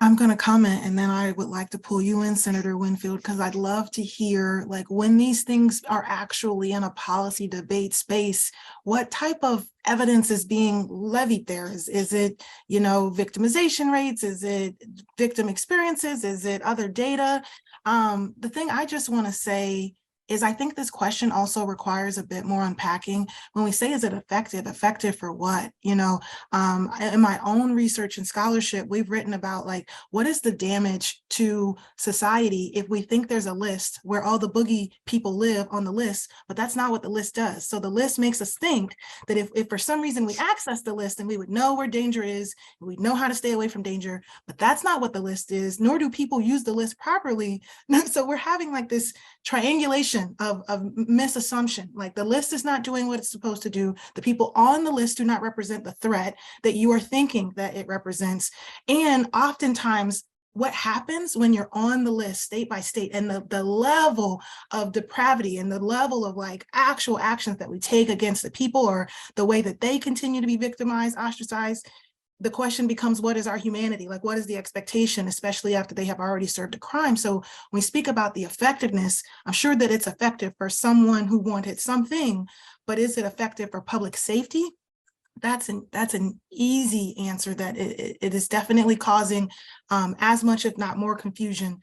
I'm going to comment, and then I would like to pull you in, Senator Winfield, because I'd love to hear, like, when these things are actually in a policy debate space, what type of evidence is being levied there? Is it, victimization rates? Is it victim experiences? Is it other data? The thing I just want to say is, I think this question also requires a bit more unpacking. When we say, is it effective? Effective for what? In my own research and scholarship, we've written about, like, what is the damage to society if we think there's a list where all the boogie people live on the list, but that's not what the list does. So the list makes us think that if for some reason we access the list, then we would know where danger is, and we'd know how to stay away from danger, but that's not what the list is, nor do people use the list properly. So we're having, like, this triangulation of misassumption. Like, the list is not doing what it's supposed to do. The people on the list do not represent the threat that you are thinking that it represents. And oftentimes, what happens when you're on the list state by state, and the level of depravity and the level of, like, actual actions that we take against the people, or the way that they continue to be victimized, ostracized, the question becomes, what is our humanity? Like, what is the expectation, especially after they have already served a crime? So when we speak about the effectiveness, I'm sure that it's effective for someone who wanted something, but is it effective for public safety? That's an easy answer, that it is definitely causing as much, if not more, confusion,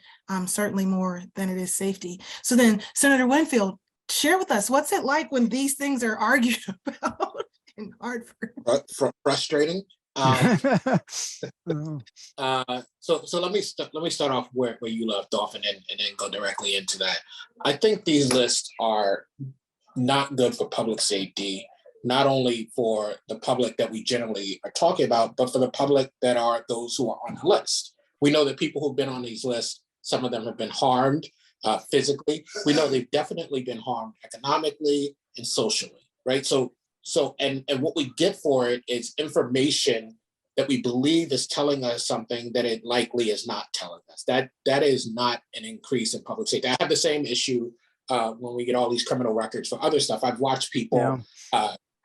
certainly more than it is safety. So then, Senator Winfield, share with us, what's it like when these things are argued about in Hartford? Frustrating. So let me start off where you left off, and then go directly into that. I think these lists are not good for public safety not only for the public that we generally are talking about, but for the public that are those who are on the list. We know that people who've been on these lists, some of them have been harmed physically. We know they've definitely been harmed economically and socially, right? So and what we get for it is information that we believe is telling us something that it likely is not telling us. That is not an increase in public safety. I have the same issue when we get all these criminal records for other stuff. I've watched people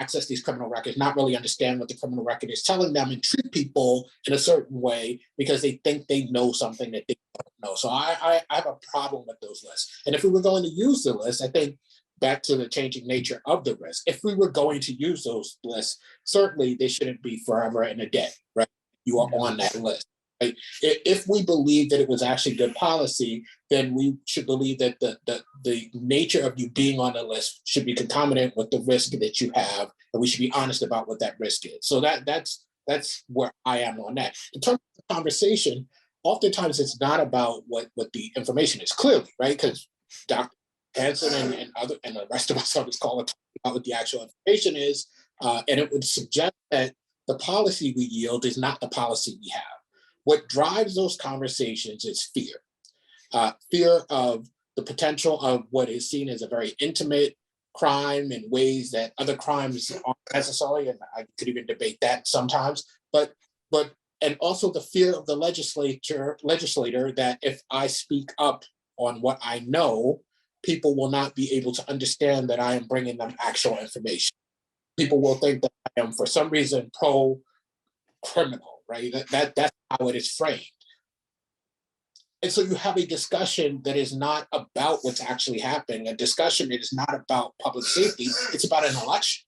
access these criminal records, not really understand what the criminal record is telling them, and treat people in a certain way because they think they know something that they don't know. So I have a problem with those lists. And if we were going to use the list, I think back to the changing nature of the risk, if we were going to use those lists, certainly they shouldn't be forever and a day, right? You are on that list. Right? If we believe that it was actually good policy, then we should believe that the nature of you being on the list should be concomitant with the risk that you have, and we should be honest about what that risk is. So that's where I am on that. In terms of the conversation, oftentimes it's not about what the information is, clearly, right? Because Dr. Hansen and the rest of us on this call are talking about what the actual information is, and it would suggest that the policy we yield is not the policy we have. What drives those conversations is fear. Fear of the potential of what is seen as a very intimate crime in ways that other crimes aren't necessarily, and I could even debate that sometimes, and also the fear of the legislator that if I speak up on what I know, people will not be able to understand that I am bringing them actual information. People will think that I am, for some reason, pro-criminal, right? That's how it is framed. And so you have a discussion that is not about what's actually happening, a discussion that is not about public safety, it's about an election.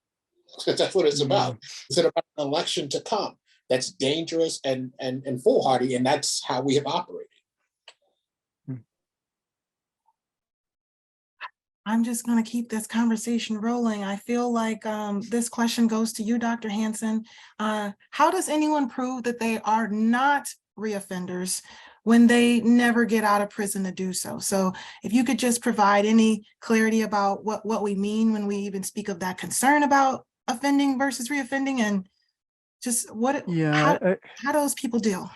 That's what it's about. It's about an election to come that's dangerous and foolhardy, and that's how we have operated. I'm just going to keep this conversation rolling. I feel like this question goes to you, Dr. Hansen. How does anyone prove that they are not reoffenders when they never get out of prison to do so? So if you could just provide any clarity about what we mean when we even speak of that concern about offending versus reoffending, and just how do those people deal?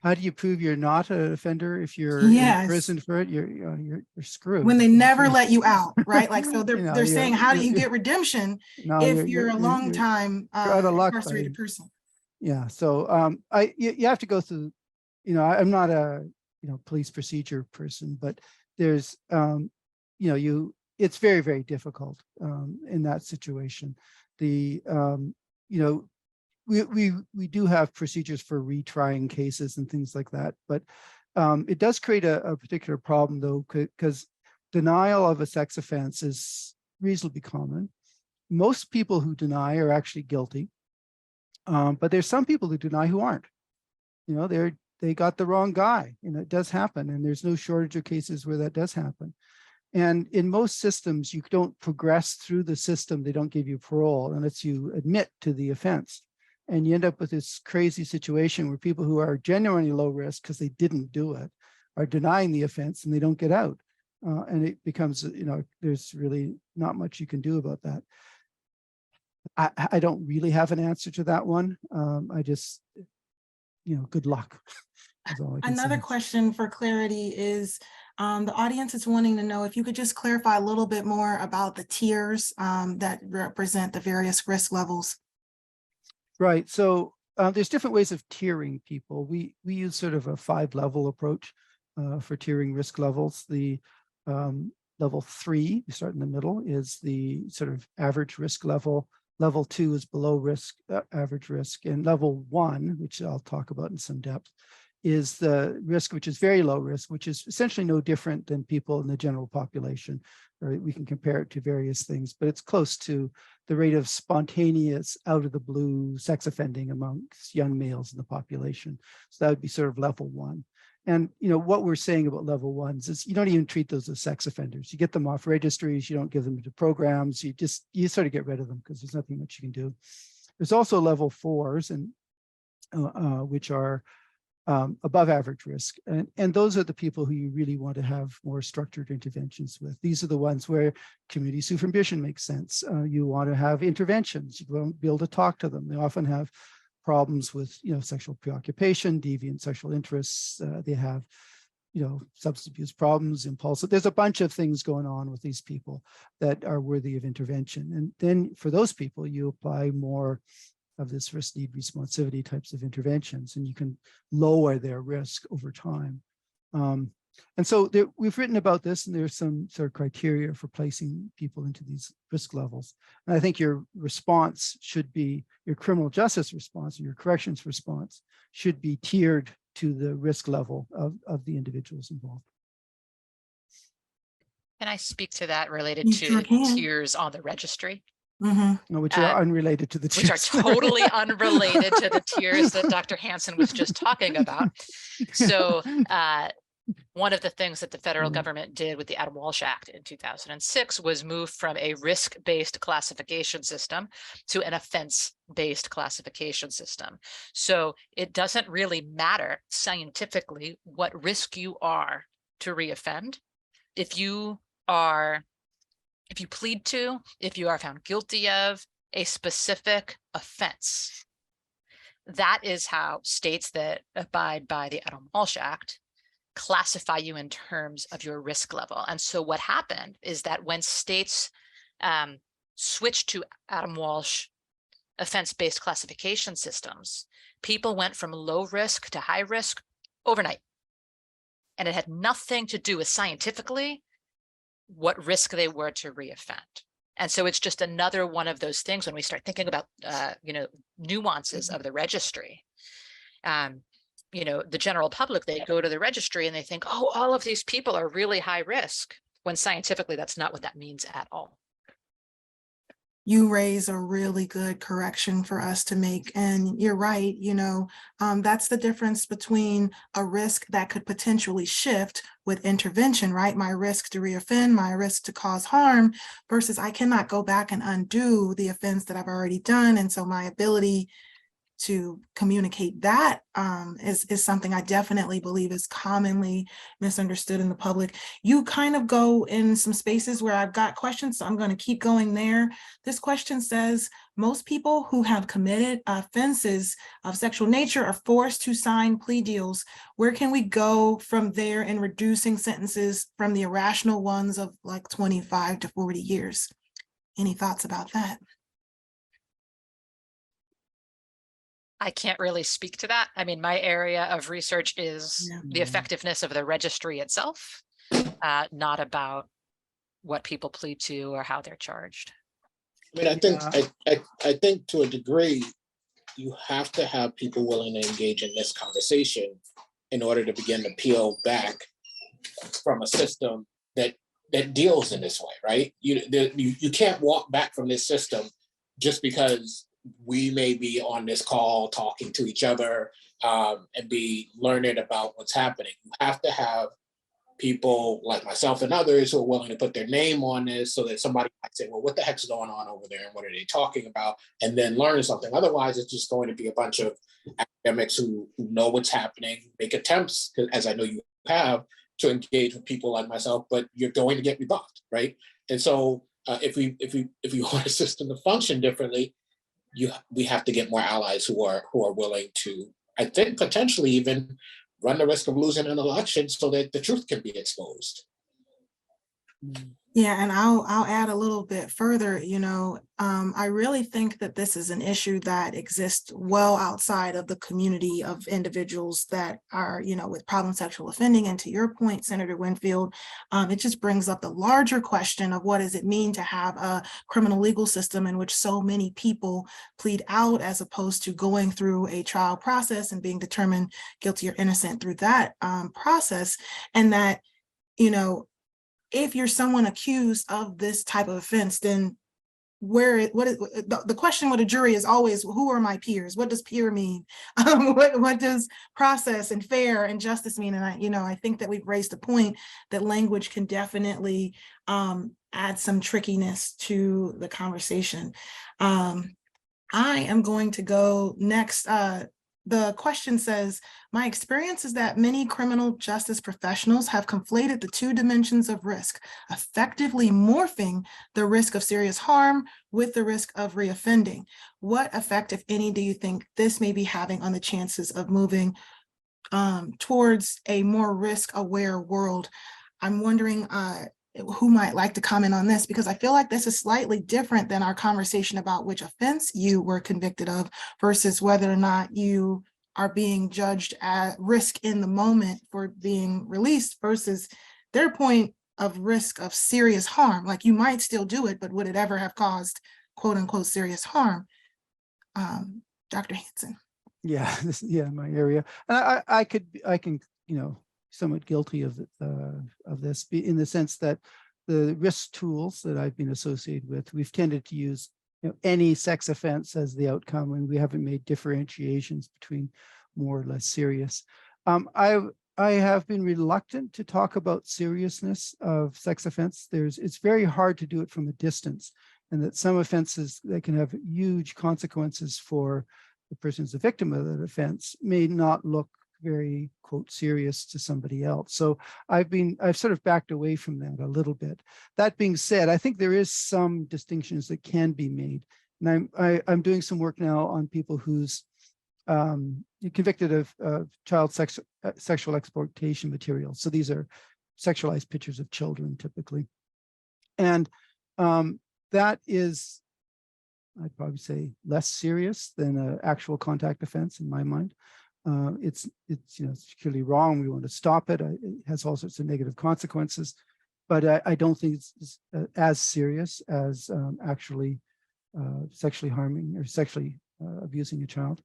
How do you prove you're not an offender if you're in prison for it? You're screwed. When they never let you out, right? Like, so they're saying, how do you get redemption if you're a long time incarcerated person? Yeah, so you have to go through, I'm not a police procedure person, but there's it's very, very difficult in that situation. We do have procedures for retrying cases and things like that, but it does create a particular problem, though, because denial of a sex offense is reasonably common. Most people who deny are actually guilty, but there's some people who deny who aren't. They got the wrong guy, it does happen, and there's no shortage of cases where that does happen. And in most systems, you don't progress through the system. They don't give you parole unless you admit to the offense. And you end up with this crazy situation where people who are genuinely low risk because they didn't do it are denying the offense and they don't get out. And it becomes, there's really not much you can do about that. I don't really have an answer to that one. I just, good luck. Another question for clarity is, the audience is wanting to know if you could just clarify a little bit more about the tiers that represent the various risk levels. Right. So there's different ways of tiering people. We use sort of a 5-level approach for tiering risk levels. The level 3, we start in the middle, is the sort of average risk level. Level 2 is below risk, average risk. And level 1, which I'll talk about in some depth, is the risk which is very low risk, which is essentially no different than people in the general population. Right? We can compare it to various things, but it's close to the rate of spontaneous, out of the blue sex offending amongst young males in the population. So that would be sort of level 1. And what we're saying about level 1s is you don't even treat those as sex offenders. You get them off registries, you don't give them to programs, you sort of get rid of them because there's nothing much you can do. There's also level 4s, and which are above average risk. And those are the people who you really want to have more structured interventions with. These are the ones where community supervision makes sense. You want to have interventions. You won't be able to talk to them. They often have problems with, sexual preoccupation, deviant sexual interests. They have, substance abuse problems, impulsive. There's a bunch of things going on with these people that are worthy of intervention. And then for those people, you apply more of this first need responsivity types of interventions, and you can lower their risk over time. And so we've written about this, and there's some sort of criteria for placing people into these risk levels. And I think your response should be, your criminal justice response or your corrections response should be tiered to the risk level of the individuals involved. Can I speak to that related You to sure the can. tiers on the registry? Which are unrelated to the Which are tiers. totally unrelated to the tiers that Dr. Hansen was just talking about. So one of the things that the federal government did with the Adam Walsh Act in 2006 was move from a risk-based classification system to an offense-based classification system. So it doesn't really matter scientifically what risk you are to reoffend. If you plead to, if you are found guilty of a specific offense, that is how states that abide by the Adam Walsh Act classify you in terms of your risk level. And so what happened is that when states switched to Adam Walsh offense-based classification systems, people went from low risk to high risk overnight. And it had nothing to do with scientifically what risk they were to reoffend. And so it's just another one of those things when we start thinking about, nuances of the registry. The general public, they go to the registry and they think, oh, all of these people are really high risk, when scientifically that's not what that means at all. You raise a really good correction for us to make. And you're right, that's the difference between a risk that could potentially shift with intervention, right? My risk to reoffend, my risk to cause harm, versus I cannot go back and undo the offense that I've already done. And so my ability to communicate that is something I definitely believe is commonly misunderstood in the public. You kind of go in some spaces where I've got questions, so I'm going to keep going there. This question says, most people who have committed offenses of sexual nature are forced to sign plea deals. Where can we go from there in reducing sentences from the irrational ones of like 25 to 40 years? Any thoughts about that? I can't really speak to that. I mean, my area of research is the effectiveness of the registry itself, not about what people plead to or how they're charged. I mean, I think to a degree, you have to have people willing to engage in this conversation in order to begin to peel back from a system that deals in this way, right? You can't walk back from this system just because we may be on this call talking to each other and be learning about what's happening. You have to have people like myself and others who are willing to put their name on this so that somebody might say, well, what the heck's going on over there? And what are they talking about? And then learn something. Otherwise, it's just going to be a bunch of academics who know what's happening, make attempts, as I know you have, to engage with people like myself, but you're going to get rebuffed, right? And so if we want a system to function differently, we have to get more allies who are willing to, I think, potentially even run the risk of losing an election so that the truth can be exposed. Yeah, and I'll add a little bit further, I really think that this is an issue that exists well outside of the community of individuals that are, with problem sexual offending. And to your point, Senator Winfield, it just brings up the larger question of what does it mean to have a criminal legal system in which so many people plead out as opposed to going through a trial process and being determined guilty or innocent through that process. And that, if you're someone accused of this type of offense, then the question with a jury is always, who are my peers? What does peer mean? What does process and fair and justice mean? And I think that we've raised a point that language can definitely add some trickiness to the conversation. I am going to go next the question says, my experience is that many criminal justice professionals have conflated the two dimensions of risk, effectively morphing the risk of serious harm with the risk of reoffending. What effect, if any, do you think this may be having on the chances of moving towards a more risk-aware world? I'm wondering who might like to comment on this, because I feel like this is slightly different than our conversation about which offense you were convicted of versus whether or not you are being judged at risk in the moment for being released versus their point of risk of serious harm. Like, you might still do it, but would it ever have caused quote unquote serious harm? Dr. Hanson. Yeah, my area. And I can, somewhat guilty of this in the sense that the risk tools that I've been associated with, we've tended to use any sex offense as the outcome, and we haven't made differentiations between more or less serious. I have been reluctant to talk about seriousness of sex offense. It's very hard to do it from a distance, and that some offenses that can have huge consequences for the person who's the victim of that offense may not look very, quote, serious to somebody else. So I've sort of backed away from that a little bit. That being said, I think there is some distinctions that can be made. And I'm doing some work now on people who's convicted of child sexual exploitation material. So these are sexualized pictures of children typically. And that is, I'd probably say, less serious than an actual contact offense in my mind. It's clearly wrong. We want to stop it. It has all sorts of negative consequences, but I don't think it's as serious as actually sexually harming or sexually abusing a child.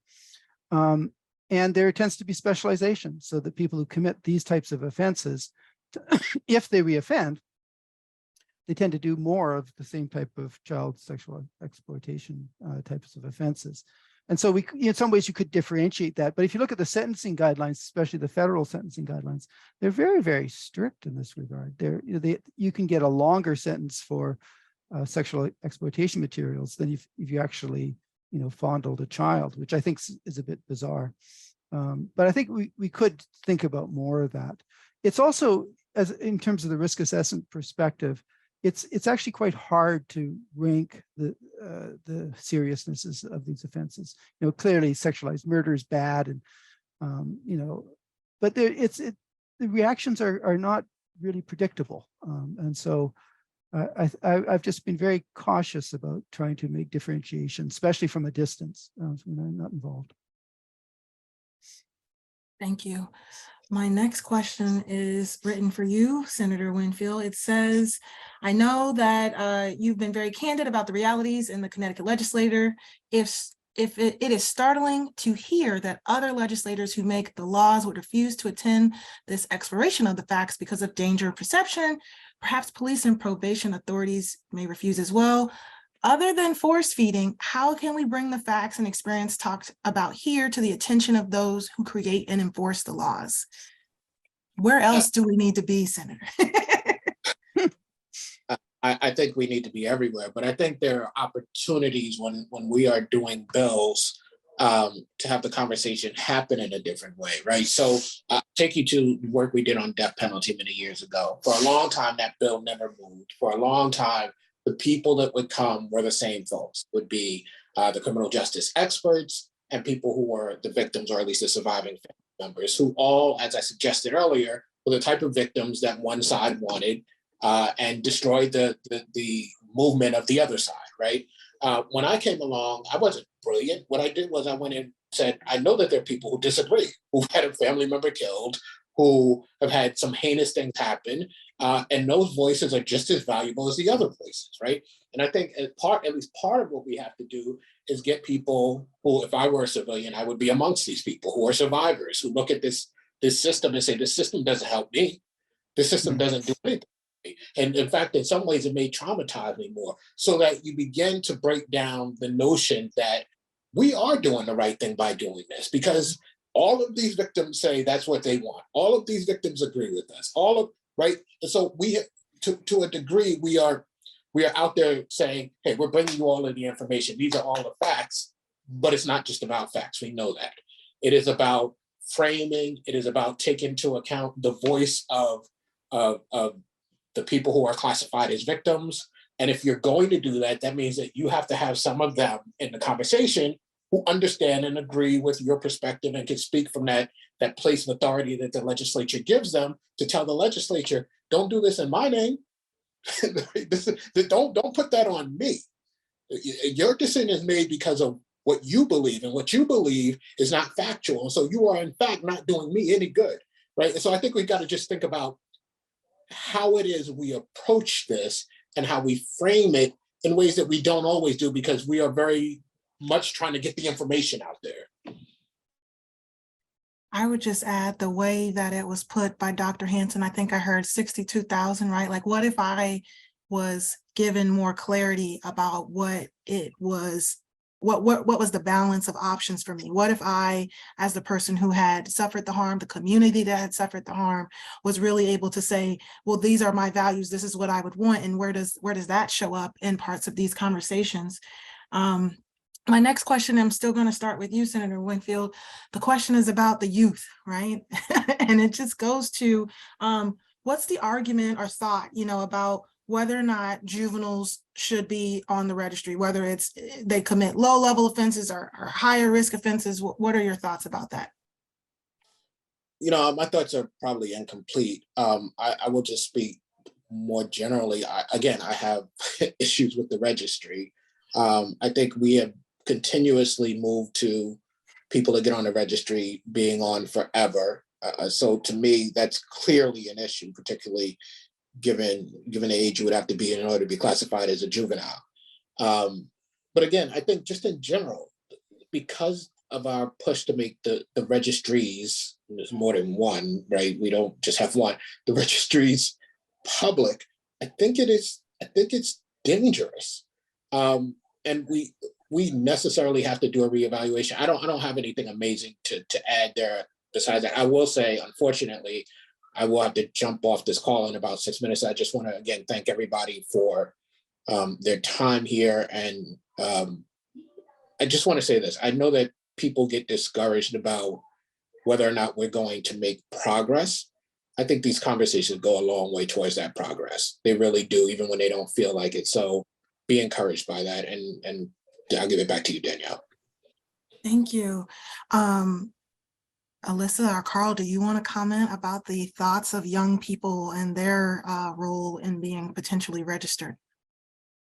And there tends to be specialization, so that people who commit these types of offenses, if they reoffend, they tend to do more of the same type of child sexual exploitation types of offenses. And so in some ways you could differentiate that. But if you look at the sentencing guidelines, especially the federal sentencing guidelines, they're very, very strict in this regard. You can get a longer sentence for sexual exploitation materials than if you actually, fondled a child, which I think is a bit bizarre. But I think we could think about more of that. It's also, as in terms of the risk assessment perspective, it's actually quite hard to rank the seriousnesses of these offenses. Clearly sexualized murder is bad, and but the reactions are not really predictable, and so I've just been very cautious about trying to make differentiation, especially from a distance when I'm not involved. Thank you. My next question is written for you, Senator Winfield. It says, I know that you've been very candid about the realities in the Connecticut legislature. If it is startling to hear that other legislators who make the laws would refuse to attend this exploration of the facts because of danger of perception, perhaps police and probation authorities may refuse as well. Other than force feeding, how can we bring the facts and experience talked about here to the attention of those who create and enforce the laws? Where else do we need to be, Senator? I think we need to be everywhere, but I think there are opportunities when we are doing bills to have the conversation happen in a different way, right? So take you to the work we did on death penalty many years ago. For a long time, that bill never moved. For a long time, the people that would come were the same folks, would be the criminal justice experts and people who were the victims, or at least the surviving family members, who all, as I suggested earlier, were the type of victims that one side wanted and destroyed the movement of the other side, right? When I came along, I wasn't brilliant. What I did was I went and said, I know that there are people who disagree, who've had a family member killed, who have had some heinous things happen, and those voices are just as valuable as the other voices, right? And I think at least part of what we have to do is get people who, if I were a civilian, I would be amongst these people who are survivors, who look at this system and say, this system doesn't help me. This system doesn't do anything. And in fact, in some ways, it may traumatize me more, so that you begin to break down the notion that we are doing the right thing by doing this, because all of these victims say that's what they want. All of these victims agree with us. Right. And so we, to a degree, we are out there saying, hey, we're bringing you all of the information. These are all the facts, but it's not just about facts. We know that. It is about framing. It is about taking into account the voice of the people who are classified as victims. And if you're going to do that, that means that you have to have some of them in the conversation who understand and agree with your perspective and can speak from that place of authority that the legislature gives them to tell the legislature, don't do this in my name. Don't put that on me. Your decision is made because of what you believe, and what you believe is not factual. And so you are in fact not doing me any good, right? And so I think we've got to just think about how it is we approach this and how we frame it in ways that we don't always do, because we are very much trying to get the information out there. I would just add the way that it was put by Dr. Hanson. I think I heard 62,000, right? Like, what if I was given more clarity about what it was, what was the balance of options for me? What if I, as the person who had suffered the harm, the community that had suffered the harm, was really able to say, well, these are my values, this is what I would want, and where does that show up in parts of these conversations? My next question, I'm still going to start with you, Senator Winfield. The question is about the youth, right? And it just goes to, what's the argument or thought, about whether or not juveniles should be on the registry, whether it's they commit low-level offenses or higher risk offenses? What are your thoughts about that? My thoughts are probably incomplete. I will just speak more generally. I have issues with the registry. I think we have continuously moved to people that get on the registry being on forever. So to me, that's clearly an issue, particularly given the age you would have to be in order to be classified as a juvenile. But again, I think just in general, because of our push to make the registries, there's more than one, right? We don't just have one, the registries public, I think it's dangerous. And we necessarily have to do a reevaluation. I don't have anything amazing to add there besides that. I will say, unfortunately, I will have to jump off this call in about 6 minutes. I just want to, again, thank everybody for their time here. And I just want to say this. I know that people get discouraged about whether or not we're going to make progress. I think these conversations go a long way towards that progress. They really do, even when they don't feel like it. So be encouraged by that. And I'll give it back to you, Danielle. Thank you. Alissa or Carl, do you want to comment about the thoughts of young people and their role in being potentially registered?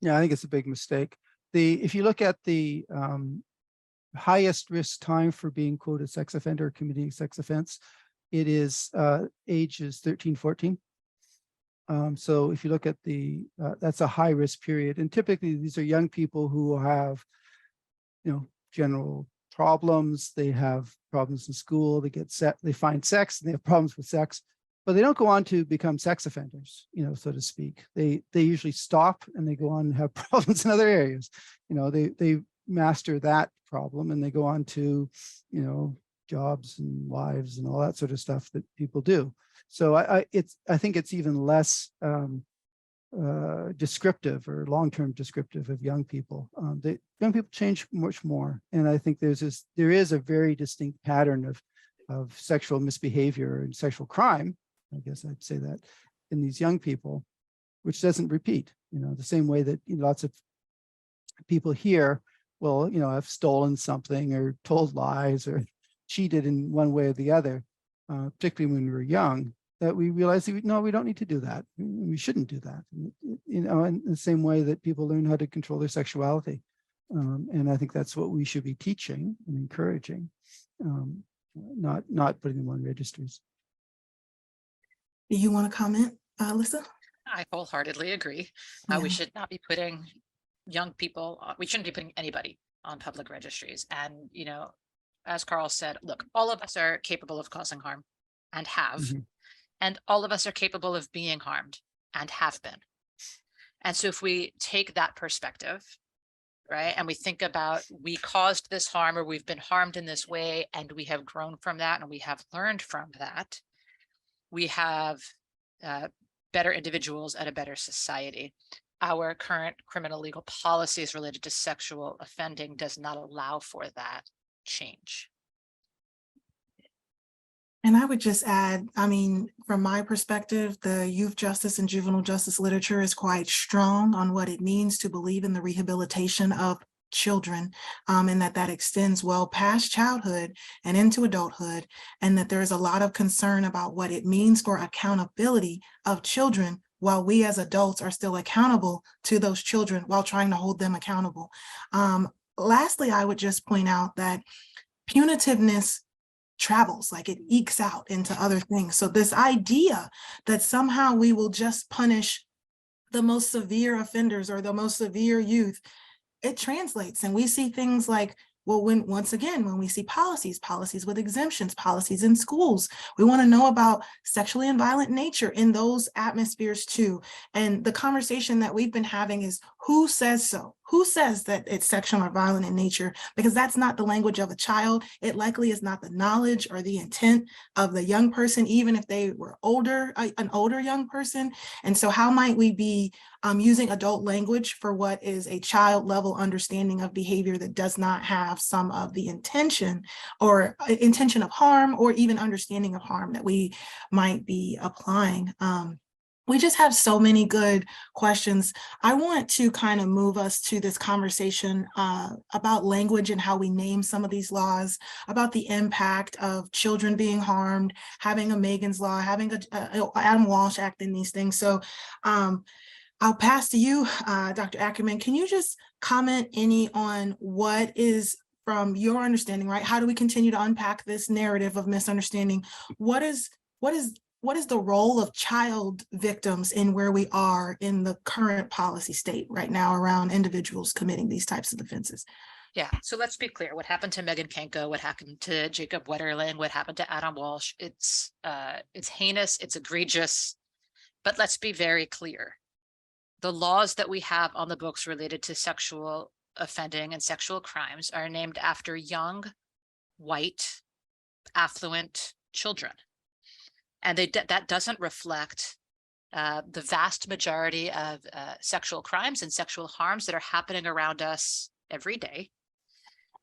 Yeah, I think it's a big mistake. If you look at the highest risk time for being quoted sex offender or committing sex offense, it is ages 13, 14. So if you look at that's a high risk period. And typically these are young people who have, general problems. They have problems in school, they find sex and they have problems with sex, but they don't go on to become sex offenders, so to speak. They usually stop and they go on and have problems in other areas. They master that problem and they go on to, jobs and lives and all that sort of stuff that people do. So I think it's even less descriptive or long-term descriptive of young people. Young people change much more, and I think there is a very distinct pattern of sexual misbehavior and sexual crime, I guess I'd say that, in these young people, which doesn't repeat. The same way that lots of people here will, have stolen something or told lies or cheated in one way or the other, particularly when we were young, that we realized that we don't need to do that. We shouldn't do that. In the same way that people learn how to control their sexuality. And I think that's what we should be teaching and encouraging, not putting them on registries. Do you want to comment, Alissa? I wholeheartedly agree. Yeah. We should not be putting young people, we shouldn't be putting anybody on public registries. And, as Carl said, look, all of us are capable of causing harm and have. Mm-hmm. And all of us are capable of being harmed and have been. And so if we take that perspective, right, and we think about we caused this harm or we've been harmed in this way and we have grown from that and we have learned from that, we have better individuals and a better society. Our current criminal legal policies related to sexual offending does not allow for that change. And I would just add, I mean, from my perspective, the youth justice and juvenile justice literature is quite strong on what it means to believe in the rehabilitation of children, and that extends well past childhood and into adulthood, and that there's a lot of concern about what it means for accountability of children while we as adults are still accountable to those children while trying to hold them accountable. Lastly, I would just point out that punitiveness travels, like it ekes out into other things. So this idea that somehow we will just punish the most severe offenders or the most severe youth, it translates. And we see things like, well, once again, when we see policies with exemptions, policies in schools, we want to know about sexually and violent nature in those atmospheres too. And the conversation that we've been having is, who says so? Who says that it's sexual or violent in nature? Because that's not the language of a child. It likely is not the knowledge or the intent of the young person, even if they were older, an older young person. And so how might we be using adult language for what is a child level understanding of behavior that does not have some of the intention or intention of harm or even understanding of harm that we might be applying? We just have so many good questions. I want to kind of move us to this conversation about language and how we name some of these laws, about the impact of children being harmed, having a Megan's Law, having a Adam Walsh Act in these things. So I'll pass to you, Dr. Ackerman. Can you just comment any on what is, from your understanding, right? How do we continue to unpack this narrative of misunderstanding? What is the role of child victims in where we are in the current policy state right now around individuals committing these types of offenses? Yeah, so let's be clear. What happened to Megan Kenko, what happened to Jacob Wetterling, what happened to Adam Walsh, it's heinous, it's egregious, but let's be very clear. The laws that we have on the books related to sexual offending and sexual crimes are named after young, white, affluent children. And that doesn't reflect the vast majority of sexual crimes and sexual harms that are happening around us every day.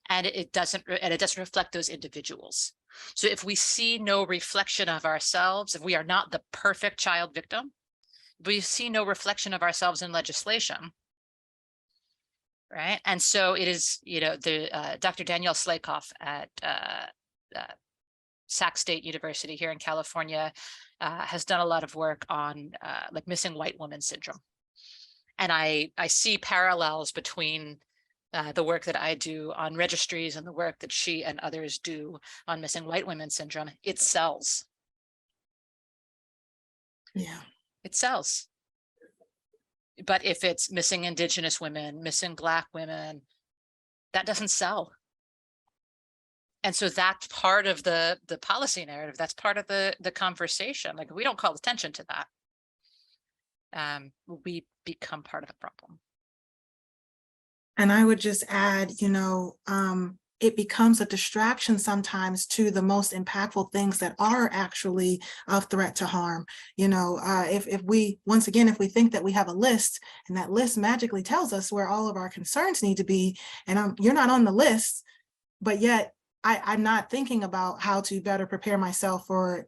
And it doesn't reflect those individuals. So if we see no reflection of ourselves, if we are not the perfect child victim, we see no reflection of ourselves in legislation, right? And so it is, Dr. Danielle Slakoff at Sac State University here in California has done a lot of work on like missing white woman syndrome. And I see parallels between the work that I do on registries and the work that she and others do on missing white women syndrome. It sells. Yeah. It sells. But if it's missing Indigenous women, missing Black women, that doesn't sell. And so that's part of the policy narrative. That's part of the conversation. Like, if we don't call attention to that, we become part of the problem. And I would just add, it becomes a distraction sometimes to the most impactful things that are actually of threat to harm. If we think that we have a list and that list magically tells us where all of our concerns need to be, and you're not on the list, but yet I'm not thinking about how to better prepare myself for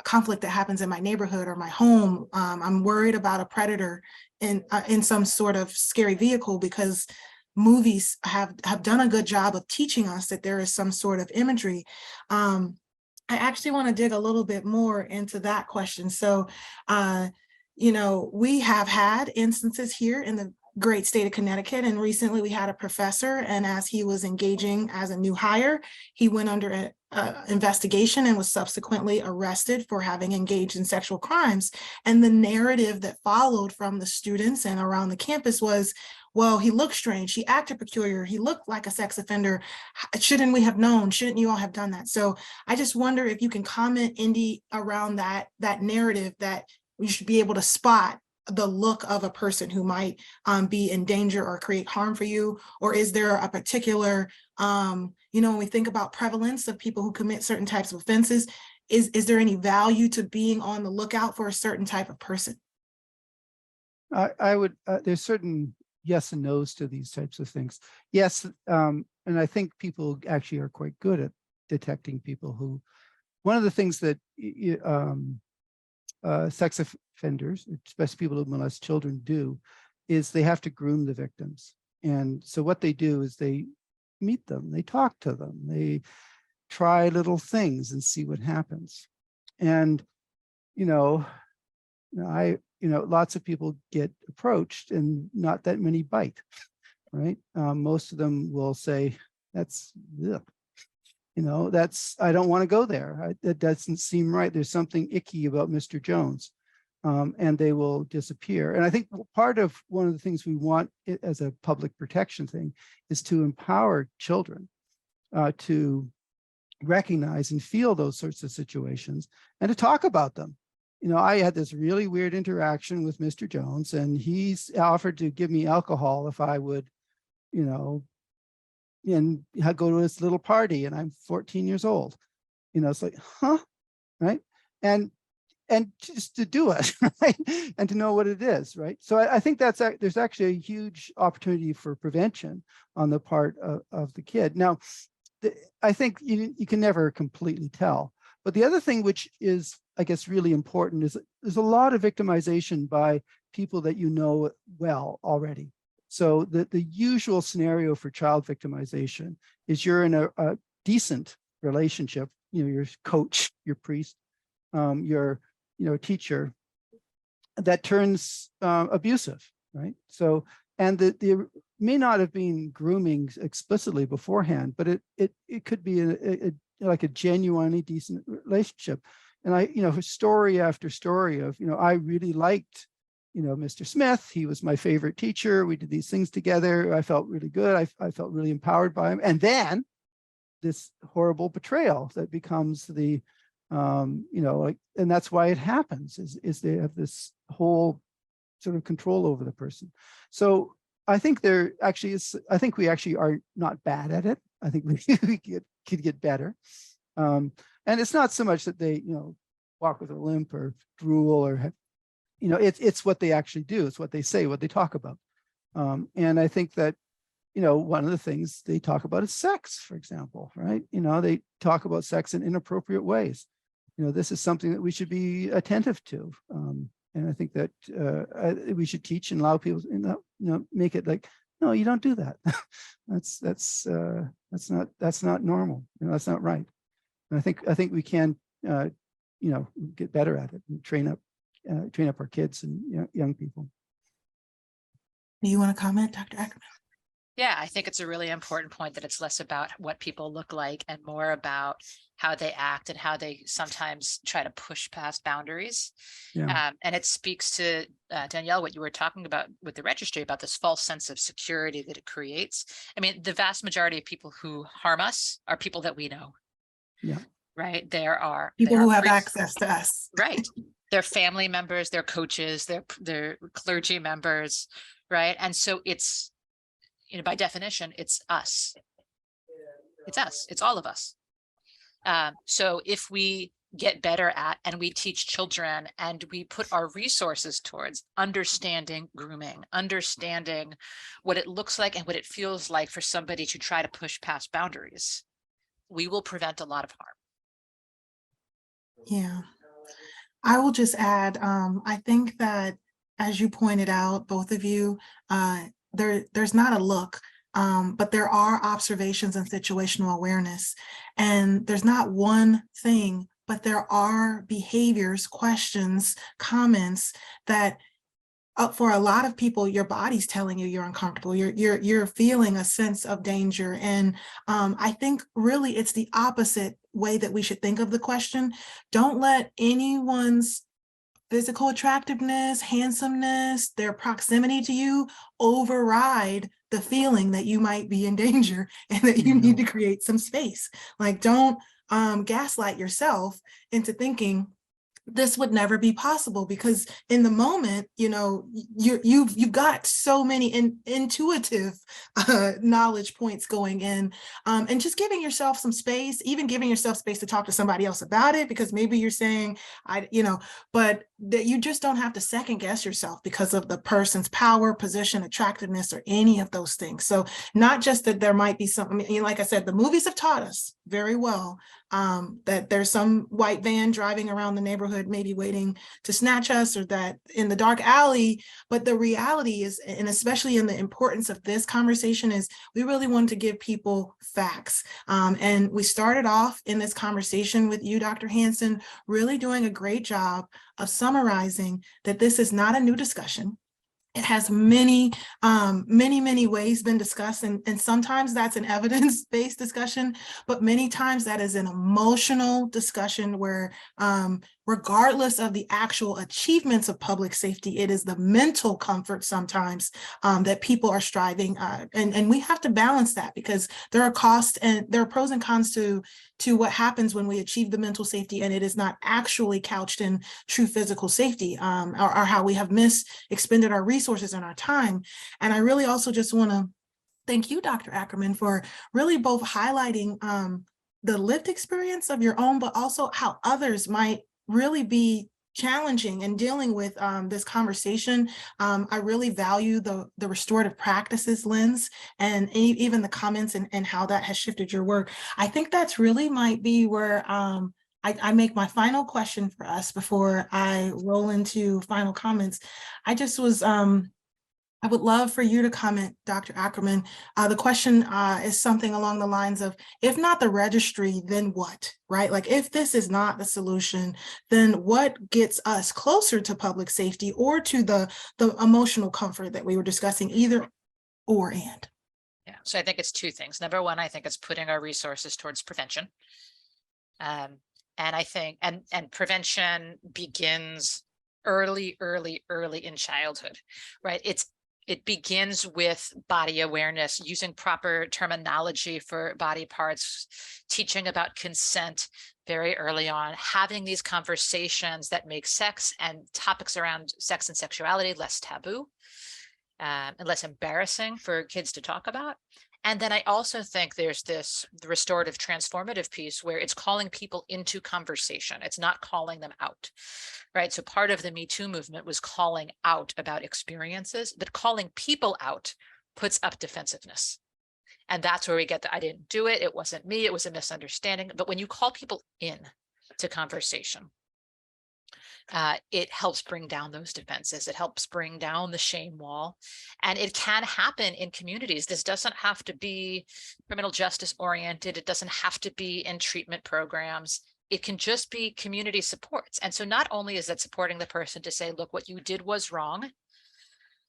conflict that happens in my neighborhood or my home. I'm worried about a predator in some sort of scary vehicle, because movies have done a good job of teaching us that there is some sort of imagery. I actually want to dig a little bit more into that question. So, we have had instances here in the great state of Connecticut, and recently we had a professor, and as he was engaging as a new hire, he went under an investigation and was subsequently arrested for having engaged in sexual crimes. And the narrative that followed from the students and around the campus was, well, he looked strange, he acted peculiar, he looked like a sex offender. Shouldn't we have known? Shouldn't you all have done that? So I just wonder if you can comment, Indy, around that narrative that we should be able to spot the look of a person who might be in danger or create harm for you. Or is there a particular, when we think about prevalence of people who commit certain types of offenses, is there any value to being on the lookout for a certain type of person? I would, there's certain yes and no's to these types of things. Yes, and I think people actually are quite good at detecting people who one of the things that sex offenders, especially people who molest children, do is they have to groom the victims. And so what they do is they meet them, they talk to them, they try little things and see what happens. And, lots of people get approached and not that many bite, right? Most of them will say, that's, ugh. I don't want to go there. That doesn't seem right. There's something icky about Mr. Jones. And they will disappear. And I think part of one of the things we want as a public protection thing is to empower children to recognize and feel those sorts of situations and to talk about them. I had this really weird interaction with Mr. Jones, and he's offered to give me alcohol if I would, and go to his little party, and I'm 14 years old. It's like, huh, right? And just to do it, right? And to know what it is, right? So I think there's actually a huge opportunity for prevention on the part of the kid. Now, I think you can never completely tell. But the other thing which is, I guess, really important is there's a lot of victimization by people that you know well already. So the usual scenario for child victimization is you're in a decent relationship, your coach, your priest, your teacher, that turns abusive, right? So, and the may not have been grooming explicitly beforehand, but it could be like a genuinely decent relationship. And story after story of, I really liked, Mr. Smith. He was my favorite teacher. We did these things together. I felt really good. I felt really empowered by him. And then this horrible betrayal that becomes the, and that's why it happens is they have this whole sort of control over the person. So I think I think we actually are not bad at it. I think we could get better. And it's not so much that they, walk with a limp or drool or have, it's what they actually do. It's what they say, what they talk about. And I think that, one of the things they talk about is sex, for example, right? They talk about sex in inappropriate ways. This is something that we should be attentive to. And I think that we should teach and allow people, make it like, no, you don't do that. that's not normal. That's not right. And I think we can, get better at it and train up our kids and young people. Do you want to comment, Dr. Ackerman? Yeah, I think it's a really important point that it's less about what people look like and more about how they act and how they sometimes try to push past boundaries. Yeah. And it speaks to, Danielle, what you were talking about with the registry, about this false sense of security that it creates. I mean, the vast majority of people who harm us are people that we know. Yeah. Right. There are people who have access to us. Right. They're family members, they're coaches, they're clergy members. Right. And so it's, by definition, it's us. It's us. It's all of us. So if we get better at and we teach children and we put our resources towards understanding grooming, understanding what it looks like and what it feels like for somebody to try to push past boundaries, we will prevent a lot of harm. Yeah. I will just add, I think that, as you pointed out, both of you, there's not a look, but there are observations and situational awareness. And there's not one thing, but there are behaviors, questions, comments that for a lot of people, your body's telling you you're uncomfortable. You're feeling a sense of danger. And I think really it's the opposite way that we should think of the question. Don't let anyone's physical attractiveness, handsomeness, their proximity to you override the feeling that you might be in danger and that you need to create some space. Like, don't gaslight yourself into thinking this would never be possible, because in the moment, you've got so many intuitive knowledge points going in, and just giving yourself some space, even giving yourself space to talk to somebody else about it, because maybe you're saying, but that you just don't have to second guess yourself because of the person's power, position, attractiveness, or any of those things. So not just that there might be something, like I said, the movies have taught us very well that there's some white van driving around the neighborhood, maybe waiting to snatch us, or that in the dark alley. But the reality is, and especially in the importance of this conversation, is we really want to give people facts. And we started off in this conversation with you, Dr. Hansen, really doing a great job of summarizing that this is not a new discussion. It has many ways been discussed, and sometimes that's an evidence-based discussion, but many times that is an emotional discussion where regardless of the actual achievements of public safety, it is the mental comfort sometimes that people are striving, and we have to balance that, because there are costs and there are pros and cons to what happens when we achieve the mental safety and it is not actually couched in true physical safety, or how we have expended our resources and our time. And I really also just want to thank you, Dr. Ackerman, for really both highlighting the lived experience of your own, but also how others might really be challenging and dealing with this conversation. I really value the restorative practices lens and even the comments and how that has shifted your work. I think that's really might be where I make my final question for us before I roll into final comments. I just was I would love for you to comment, Dr. Ackerman. The question is something along the lines of, if not the registry, then what, right? Like, if this is not the solution, then what gets us closer to public safety or to the emotional comfort that we were discussing, either or and? Yeah, so I think it's two things. Number one, I think it's putting our resources towards prevention. And I think, and prevention begins early in childhood, right? It begins with body awareness, using proper terminology for body parts, teaching about consent very early on, having these conversations that make sex and topics around sex and sexuality less taboo and less embarrassing for kids to talk about. And then I also think there's the restorative transformative piece where it's calling people into conversation. It's not calling them out, right? So part of the Me Too movement was calling out about experiences, but calling people out puts up defensiveness. And that's where we get the, I didn't do it, it wasn't me, it was a misunderstanding. But when you call people in to conversation, it helps bring down those defenses. It helps bring down the shame wall. And it can happen in communities. This doesn't have to be criminal justice oriented. It doesn't have to be in treatment programs. It can just be community supports. And so not only is it supporting the person to say, look, what you did was wrong,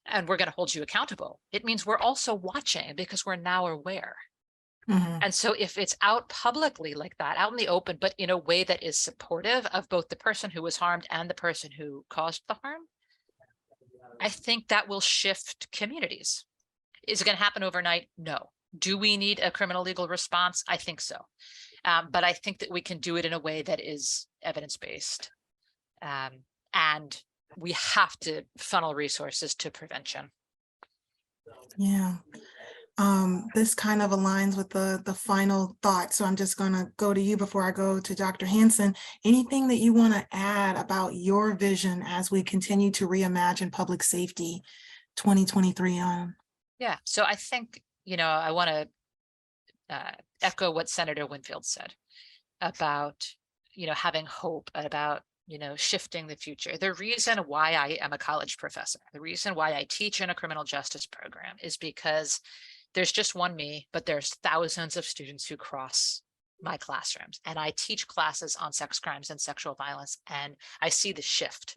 and we're going to hold you accountable. It means we're also watching because we're now aware. Mm-hmm. And so if it's out publicly like that, out in the open, but in a way that is supportive of both the person who was harmed and the person who caused the harm, I think that will shift communities. Is it going to happen overnight? No. Do we need a criminal legal response? I think so. But I think that we can do it in a way that is evidence-based. And we have to funnel resources to prevention. Yeah. This kind of aligns with the final thought. So I'm just going to go to you before I go to Dr. Hansen. Anything that you want to add about your vision as we continue to reimagine public safety 2023 on? Yeah, so I think, I want to echo what Senator Winfield said about, having hope, about, shifting the future. The reason why I am a college professor, the reason why I teach in a criminal justice program is because there's just one me, but there's thousands of students who cross my classrooms. And I teach classes on sex crimes and sexual violence, and I see the shift.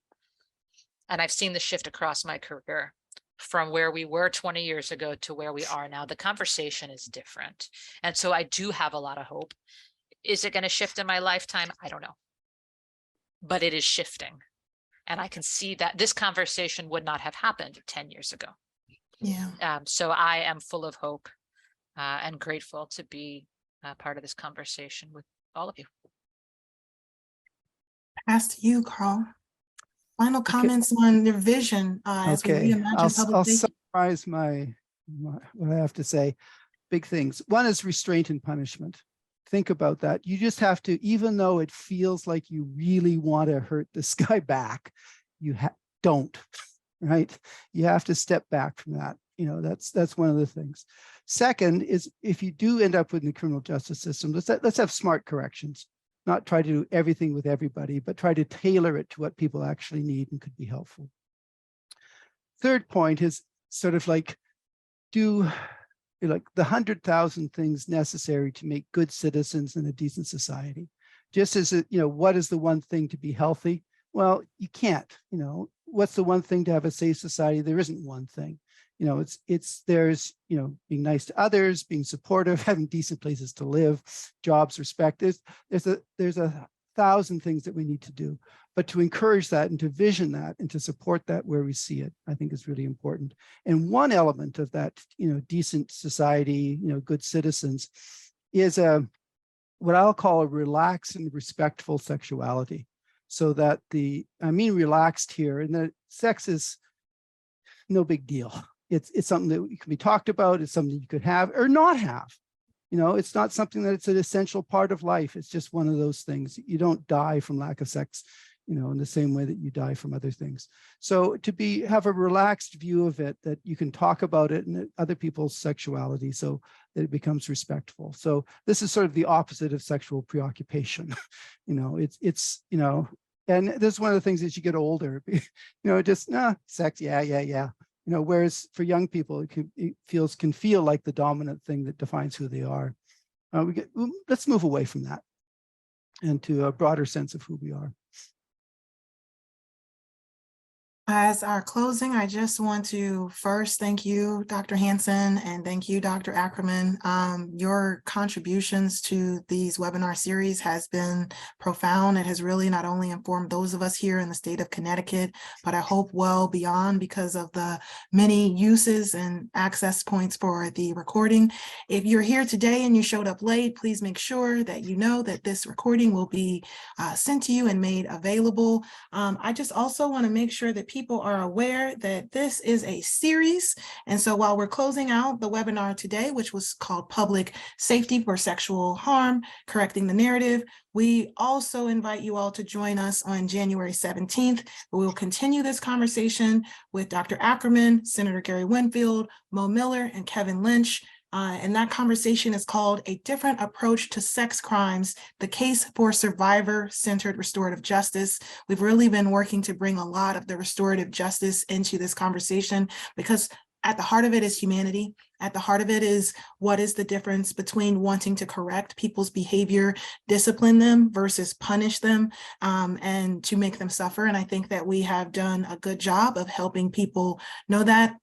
And I've seen the shift across my career from where we were 20 years ago to where we are now. The conversation is different. And so I do have a lot of hope. Is it going to shift in my lifetime? I don't know. But it is shifting. And I can see that this conversation would not have happened 10 years ago. Yeah. So I am full of hope and grateful to be part of this conversation with all of you. Pass to you, Carl. Final comments on your vision as we reimagine public I'll safety. summarize my what I have to say. Big things. One is restraint and punishment. Think about that. You just have to, even though it feels like you really want to hurt this guy back, you don't, right? You have to step back from that. That's one of the things. Second is, if you do end up with the criminal justice system, let's have smart corrections, not try to do everything with everybody, but try to tailor it to what people actually need and could be helpful. Third point is sort of like, do like the 100,000 things necessary to make good citizens in a decent society. Just as, what is the one thing to be healthy? Well, you can't, what's the one thing to have a safe society? There isn't one thing. There's, being nice to others, being supportive, having decent places to live, jobs, respect. There's a thousand things that we need to do, but to encourage that and to vision that and to support that where we see it, I think is really important. And one element of that, decent society, good citizens, is what I'll call a relaxed and respectful sexuality. So that I mean relaxed here, and that sex is no big deal. It's something that can be talked about. It's something you could have or not have. It's not something that it's an essential part of life. It's just one of those things. You don't die from lack of sex, in the same way that you die from other things. So to have a relaxed view of it, that you can talk about it and other people's sexuality so that it becomes respectful. So this is sort of the opposite of sexual preoccupation. And this is one of the things as you get older, just sex, yeah. Whereas for young people, it can feel like the dominant thing that defines who they are. Let's move away from that and to a broader sense of who we are. As our closing, I just want to first thank you, Dr. Hansen, and thank you, Dr. Ackerman. Your contributions to these webinar series has been profound. It has really not only informed those of us here in the state of Connecticut, but I hope well beyond, because of the many uses and access points for the recording. If you're here today and you showed up late, please make sure that you know that this recording will be sent to you and made available. I just also want to make sure that people are aware that this is a series. And so while we're closing out the webinar today, which was called Public Safety for Sexual Harm, Correcting the Narrative, we also invite you all to join us on January 17th. We will continue this conversation with Dr. Ackerman, Senator Gary Winfield, Mo Miller, and Kevin Lynch. And that conversation is called A Different Approach to Sex Crimes, the Case for Survivor-Centered Restorative Justice. We've really been working to bring a lot of the restorative justice into this conversation, because at the heart of it is humanity. At the heart of it is, what is the difference between wanting to correct people's behavior, discipline them versus punish them, and to make them suffer. And I think that we have done a good job of helping people know that.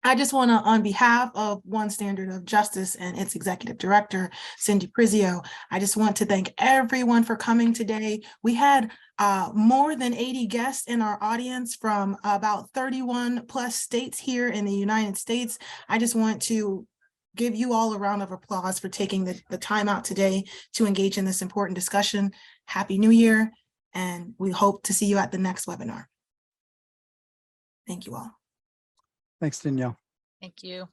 I just want to, on behalf of One Standard of Justice and its executive director, Cindy Prizio, I just want to thank everyone for coming today. We had more than 80 guests in our audience from about 31 plus states here in the United States. I just want to give you all a round of applause for taking the time out today to engage in this important discussion. Happy New Year, and we hope to see you at the next webinar. Thank you all. Thanks, Danielle. Thank you.